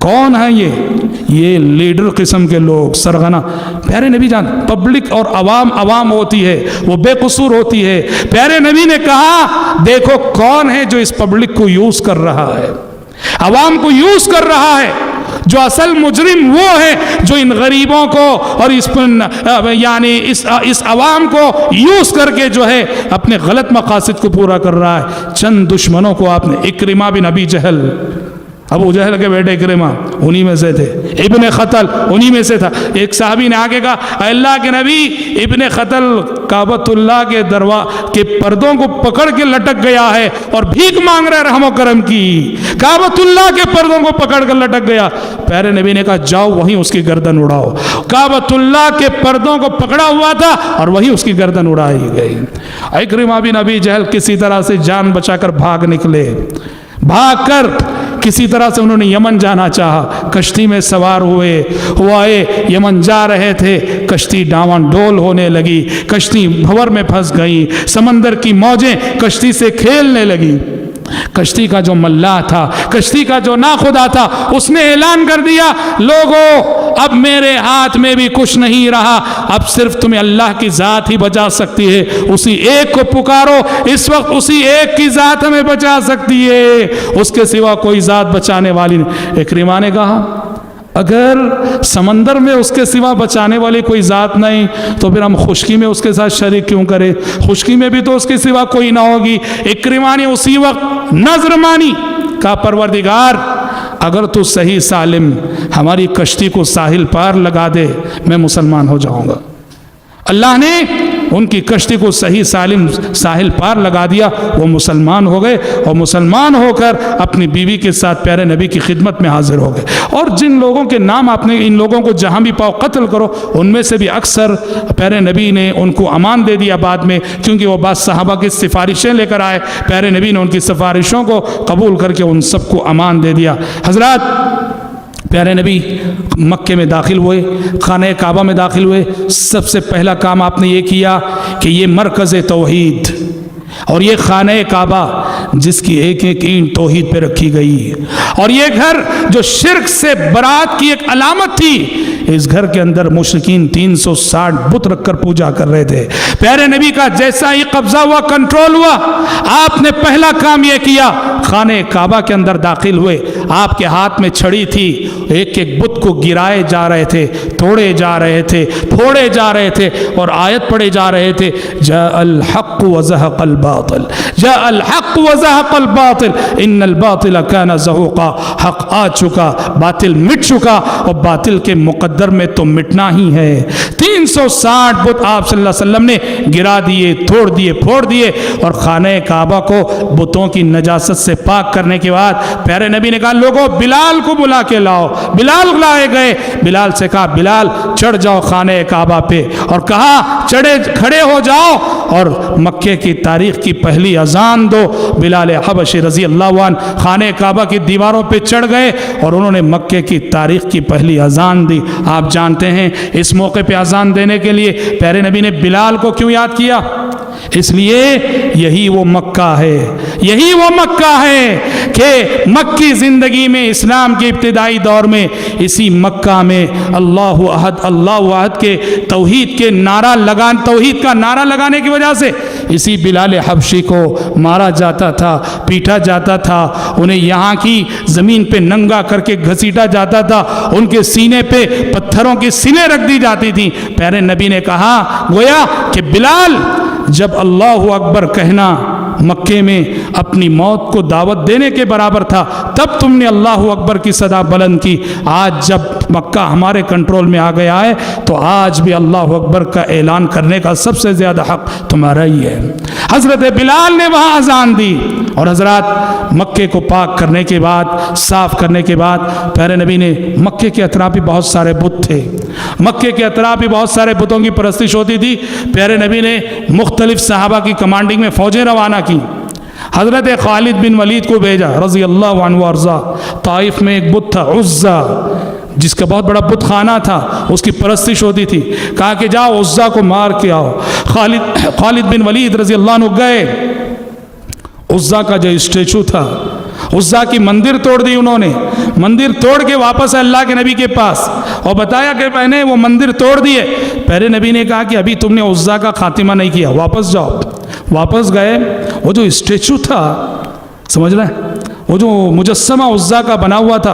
A: کون ہیں یہ لیڈر قسم کے لوگ سرغنا. پیارے نبی جان پبلک اور عوام ہوتی ہے وہ بے قصور ہوتی ہے. پیارے نبی نے کہا دیکھو کون ہے جو اس پبلک کو یوز کر رہا ہے, عوام کو یوز کر رہا ہے. جو اصل مجرم وہ ہے جو ان غریبوں کو اور اس عوام کو یوز کر کے جو ہے اپنے غلط مقاصد کو پورا کر رہا ہے. چند دشمنوں کو آپ نے, اکرمہ بن ابی جہل, ابو جہل کے بیٹے اکرمہ انہی میں سے تھے, ابن خطل انہی میں سے تھا. ایک صحابی نے آگے کہا اے اللہ کے نبی ابن خطل کعبۃ اللہ کے پردوں کو پکڑ کے لٹک گیا ہے اور بھیک مانگ رہا ہے رحم و کرم کی. کعبۃ اللہ کے پردوں کو پکڑ کر لٹک گیا. پیارے نبی نے کہا جاؤ وہیں اس کی گردن اڑاؤ. کعبۃ اللہ کے پردوں کو پکڑا ہوا تھا اور وہیں اس کی گردن اڑائی گئی. اکرمہ بن ابی جہل کسی طرح سے جان بچا کر بھاگ نکلے. بھاگ کر کسی طرح سے انہوں نے یمن جانا چاہا. کشتی میں سوار ہوئے یمن جا رہے تھے. کشتی ڈاوان ڈول ہونے لگی, کشتی بھور میں پھنس گئی, سمندر کی موجیں کشتی سے کھیلنے لگی. کشتی کا جو ملاح تھا, کشتی کا جو ناخدا تھا, اس نے اعلان کر دیا لوگوں اب میرے ہاتھ میں بھی کچھ نہیں رہا, اب صرف تمہیں اللہ کی ذات ہی بچا سکتی ہے. اسی ایک کو پکارو, اس وقت اسی ایک کی ذات ہمیں بچا سکتی ہے, اس کے سوا کوئی ذات بچانے والی نہیں. اکرمہ نے کہا اگر سمندر میں اس کے سوا بچانے والی کوئی ذات نہیں تو پھر ہم خشکی میں اس کے ساتھ شریک کیوں کریں؟ خشکی میں بھی تو اس کے سوا کوئی نہ ہوگی. اکرمہ نے اسی وقت نظر مانی, کہا پروردگار اگر تو صحیح سالم ہماری کشتی کو ساحل پار لگا دے میں مسلمان ہو جاؤں گا. اللہ نے ان کی کشتی کو صحیح سالم ساحل پار لگا دیا. وہ مسلمان ہو گئے اور مسلمان ہو کر اپنی بیوی کے ساتھ پیارے نبی کی خدمت میں حاضر ہو گئے. اور جن لوگوں کے نام آپ نے, ان لوگوں کو جہاں بھی پاؤ قتل کرو, ان میں سے بھی اکثر پیارے نبی نے ان کو امان دے دیا بعد میں, کیونکہ وہ بعض صحابہ کی سفارشیں لے کر آئے. پیارے نبی نے ان کی سفارشوں کو قبول کر کے ان سب کو امان دے دیا. حضرات پیارے نبی مکے میں داخل ہوئے, خانہ کعبہ میں داخل ہوئے. سب سے پہلا کام آپ نے یہ کیا کہ یہ مرکز توحید اور یہ خانہ کعبہ جس کی ایک ایک اینٹ توحید پہ رکھی گئی, اور یہ گھر جو شرک سے برات کی ایک علامت تھی, اس گھر کے اندر مشرکین 360 بت رکھ کر پوجا کر رہے تھے. پیارے نبی کا جیسا ہی قبضہ ہوا, کنٹرول ہوا, آپ نے پہلا کام یہ کیا, خانہ کعبہ کے اندر داخل ہوئے. آپ کے ہاتھ میں چھڑی تھی, ایک ایک بت کو گرائے جا رہے تھے, توڑے جا رہے تھے, پھوڑے جا رہے تھے اور آیت پڑھے جا رہے تھے جاء الحق وزهق الباطل, جاء الحق وزهق الباطل ان الباطل كان زهوقا. حق آ چکا, باطل مٹ چکا, اور باطل کے مقدر میں تو مٹنا ہی ہے. 360 بت آپ صلی اللہ علیہ وسلم نے گرا دیے, توڑ دیے, پھوڑ دیے, اور خانہ کعبہ کو بتوں کی نجاست سے پاک کرنے کے بعد پیارے نبی نے کہا لوگوں بلال کو بلا کے لاؤ. بلال لائے گئے. بلال سے کہا بلال چڑھ جاؤ خانہ کعبہ پہ, اور کہا کھڑے ہو جاؤ اور مکے کی تاریخ کی پہلی اذان دو. بلال حبشی رضی اللہ عنہ خانہ کعبہ کی دیواروں پہ چڑھ گئے اور انہوں نے مکے کی تاریخ کی پہلی اذان دی. آپ جانتے ہیں اس موقع پہ اذان دینے کے لیے پیارے نبی نے بلال کو کیوں یاد کیا؟ اس لیے یہی وہ مکہ ہے, یہی وہ مکہ ہے کہ مکی زندگی میں اسلام کے ابتدائی دور میں اسی مکہ میں اللہ احد اللہ احد کے توحید کا نعرہ لگانے کی وجہ سے اسی بلال حبشی کو مارا جاتا تھا, پیٹا جاتا تھا, انہیں یہاں کی زمین پہ ننگا کر کے گھسیٹا جاتا تھا, ان کے سینے پہ پتھروں کی سلیں رکھ دی جاتی تھیں. پیارے نبی نے کہا گویا کہ بلال جب اللہ اکبر کہنا مکے میں اپنی موت کو دعوت دینے کے برابر تھا, تب تم نے اللہ اکبر کی صدا بلند کی. آج جب مکہ ہمارے کنٹرول میں آ گیا ہے تو آج بھی اللہ اکبر کا اعلان کرنے کا سب سے زیادہ حق تمہارا ہی ہے. حضرت بلال نے وہاں اذان دی, اور حضرات مکے کو پاک کرنے کے بعد, صاف کرنے کے بعد پیارے نبی نے, مکے کے اطراف بھی بہت سارے بت تھے, مکے کے اطراف بھی بہت سارے بتوں کی پرستش ہوتی تھی. پیارے نبی نے مختلف صحابہ کی کمانڈنگ میں فوجیں روانہ کی. حضرت خالد بن ولید کو بھیجا رضی اللہ عنہ وارضا. طائف میں ایک بت تھا عزا, جس کا بہت بڑا بت خانہ تھا, اس کی پرستش ہوتی تھی. کہا کہ جاؤ عزا کو مار کے آؤ. خالد بن ولید رضی اللہ عنہ گئے. عزا کا جو اسٹیچو تھا عزا کی مندر توڑ دی انہوں نے، مندر توڑ کے واپس اللہ کے نبی کے پاس اور بتایا کہ میں نے وہ مندر توڑ دیے۔ پیارے نبی نے کہا کہ ابھی تم نے عزا کا خاتمہ نہیں کیا، واپس جاؤ۔ واپس گئے، وہ جو اسٹیچو تھا، سمجھ رہے ہیں، وہ جو مجسمہ عزا کا بنا ہوا تھا،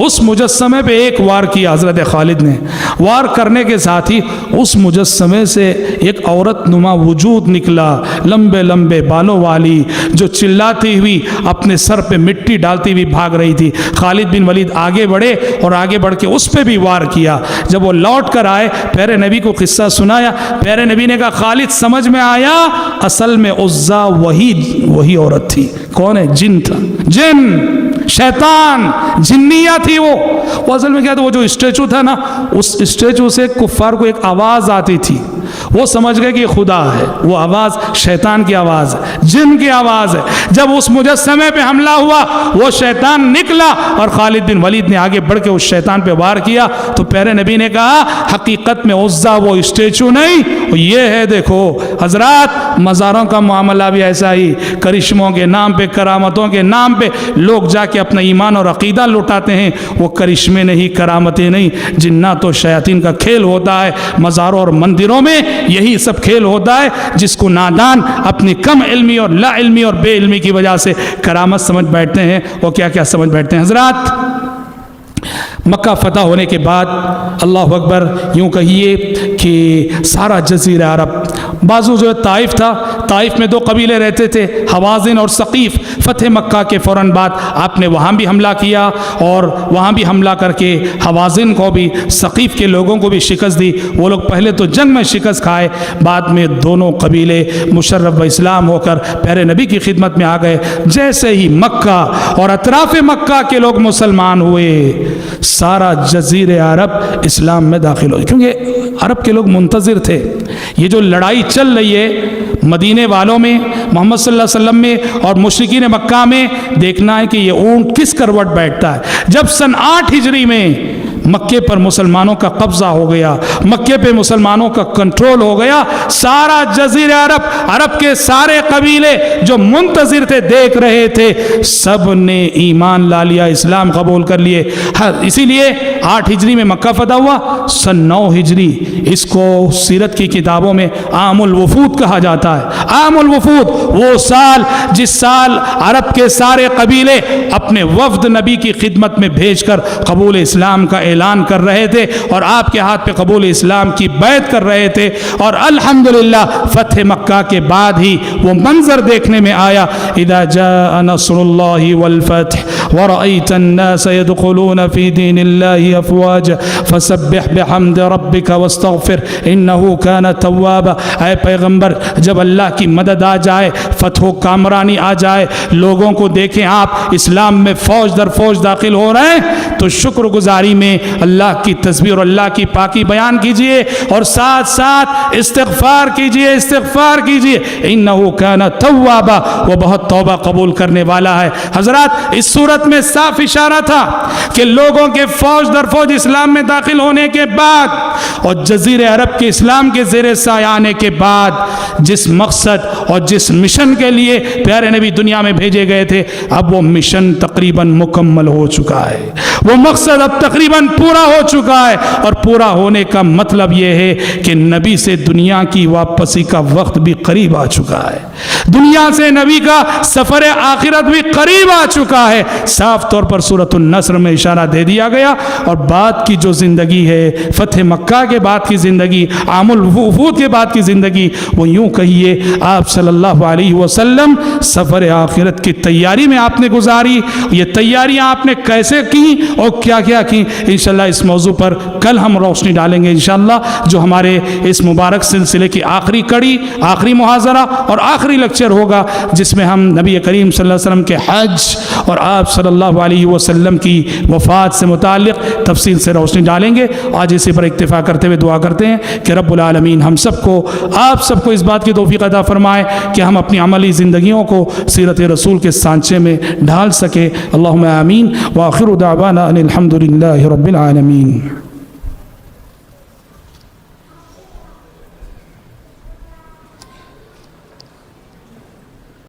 A: اس مجسمے پہ ایک وار کیا حضرت خالد نے۔ وار کرنے کے ساتھ ہی اس مجسمے سے ایک عورت نما وجود نکلا، لمبے لمبے بالوں والی، جو چلاتی ہوئی اپنے سر پہ مٹی ڈالتی ہوئی بھاگ رہی تھی۔ خالد بن ولید آگے بڑھے اور آگے بڑھ کے اس پہ بھی وار کیا۔ جب وہ لوٹ کر آئے، پیارے نبی کو قصہ سنایا۔ پیارے نبی نے کہا خالد سمجھ میں آیا، اصل میں عزا وہی عورت تھی۔ کون ہے؟ جن تھا، جن، شیطان، جنیہ تھی وہ اصل میں کیا تھا؟ وہ جو اسٹیچو تھا نا، اس اسٹیچو سے کفار کو ایک آواز آتی تھی، وہ سمجھ گئے کہ یہ خدا ہے۔ وہ آواز شیطان کی آواز ہے، جن کی آواز ہے۔ جب اس مجسمے پہ حملہ ہوا، وہ شیطان نکلا اور خالد بن ولید نے آگے بڑھ کے اس شیطان پہ وار کیا۔ تو پیارے نبی نے کہا حقیقت میں عزا وہ اسٹیچو نہیں، یہ ہے دیکھو حضرات، مزاروں کا معاملہ بھی ایسا ہی، کرشموں کے نام پہ، کرامتوں کے نام پہ لوگ جا کے اپنا ایمان اور عقیدہ لوٹاتے ہیں۔ وہ کرشمے نہیں، کرامتیں نہیں، جنات و شیاطین کا کھیل ہوتا ہے۔ مزاروں اور مندروں میں یہی سب کھیل ہوتا ہے، جس کو نادان اپنی کم علمی اور لا علمی اور بے علمی کی وجہ سے کرامت سمجھ بیٹھتے ہیں، وہ کیا کیا سمجھ بیٹھتے ہیں۔ حضرات، مکہ فتح ہونے کے بعد اللہ اکبر، یوں کہیے کہ سارا جزیرہ عرب، بازو جو طائف تھا، طائف میں 2 قبیلے رہتے تھے، حوازن اور ثقیف۔ فتح مکہ کے فوراً بعد آپ نے وہاں بھی حملہ کیا اور وہاں بھی حملہ کر کے حوازن کو بھی، ثقیف کے لوگوں کو بھی شکست دی۔ وہ لوگ پہلے تو جنگ میں شکست کھائے، بعد میں دونوں قبیلے مشرف و اسلام ہو کر پیارے نبی کی خدمت میں آ گئے۔ جیسے ہی مکہ اور اطراف مکہ کے لوگ مسلمان ہوئے، سارا جزیرہ عرب اسلام میں داخل ہوئے، کیونکہ عرب کے لوگ منتظر تھے۔ یہ جو لڑائی چل رہی ہے مدینے والوں میں، محمد صلی اللہ علیہ وسلم میں اور مشرکین مکہ میں، دیکھنا ہے کہ یہ اونٹ کس کروٹ بیٹھتا ہے۔ جب سن 8 ہجری میں مکے پر مسلمانوں کا قبضہ ہو گیا، مکے پہ مسلمانوں کا کنٹرول ہو گیا، سارا جزیرہ عرب، عرب کے سارے قبیلے جو منتظر تھے، دیکھ رہے تھے، سب نے ایمان لا لیا، اسلام قبول کر لیے۔ اسی لیے 8 ہجری میں مکہ فتح ہوا، سن 9 ہجری اس کو سیرت کی کتابوں میں عام الوفود کہا جاتا ہے۔ عام الوفود، وہ سال جس سال عرب کے سارے قبیلے اپنے وفد نبی کی خدمت میں بھیج کر قبول اسلام کا اعلان کر رہے تھے اور آپ کے ہاتھ پہ قبول اسلام کی بیعت کر رہے تھے، اور الحمدللہ فتح مکہ کے بعد ہی وہ منظر دیکھنے میں آیا، اذا جاء نصر اللہ والفتح ورأيت الناس يدخلون في دين الله افواجا فسبح بحمد ربك واستغفر انه كان توابا۔ اے پیغمبر، جب اللہ کی مدد آ جائے، فتح و کامرانی آ جائے، لوگوں کو دیکھیں آپ اسلام میں فوج در فوج داخل ہو رہے ہیں، تو شکر گزاری میں اللہ کی تسبیح اور اللہ کی پاکی بیان کیجئے اور ساتھ ساتھ استغفار کیجئے، استغفار کیجئے، انہو کان توابا، وہ بہت توبہ قبول کرنے والا ہے۔ حضرات، اس صورت میں صاف اشارہ تھا کہ لوگوں کے فوج در فوج اسلام میں داخل ہونے کے بعد اور جزیرہ عرب کے اسلام کے زیر سایہ آنے کے بعد، جس مقصد اور جس مشن کے لیے پیارے نبی دنیا میں بھیجے گئے تھے، اب وہ مشن تقریباً مکمل ہو چکا ہے، وہ مقصد اب تقریباً پورا ہو چکا ہے، اور پورا ہونے کا مطلب یہ ہے کہ نبی سے دنیا کی واپسی کا وقت بھی قریب آ چکا ہے، دنیا سے نبی کا سفر آخرت بھی قریب آ چکا ہے۔ صاف طور پر سورۃ النصر میں اشارہ دے دیا گیا، اور بعد کی جو زندگی ہے، فتح مکہ کے بعد کی زندگی، عام الوفود کے بعد کی زندگی، وہ یوں کہیے آپ صلی اللہ علیہ وسلم سفر آخرت کی تیاری میں آپ نے گزاری۔ یہ تیاریاں آپ نے کیسے کی اور کیا کیا کی، انشاءاللہ اس موضوع پر کل ہم روشنی ڈالیں گے انشاءاللہ، جو ہمارے اس مبارک سلسلے کی آخری کڑی، آخری محاضرہ اور آخری لیکچر ہوگا، جس میں ہم نبی کریم صلی اللہ علیہ وسلم کے حج اور آپ صلی اللہ علیہ وسلم کی وفات سے متعلق تفصیل سے روشنی ڈالیں گے۔ آج اسی پر اکتفا کرتے ہوئے دعا کرتے ہیں کہ رب العالمین ہم سب کو، آپ سب کو اس بات کی توفیق عطا فرمائے کہ ہم اپنی عملی زندگیوں کو سیرت رسول کے سانچے میں ڈھال سکے۔ اللہم آمین، وآخر دعوانا ان الحمد للہ رب العالمین۔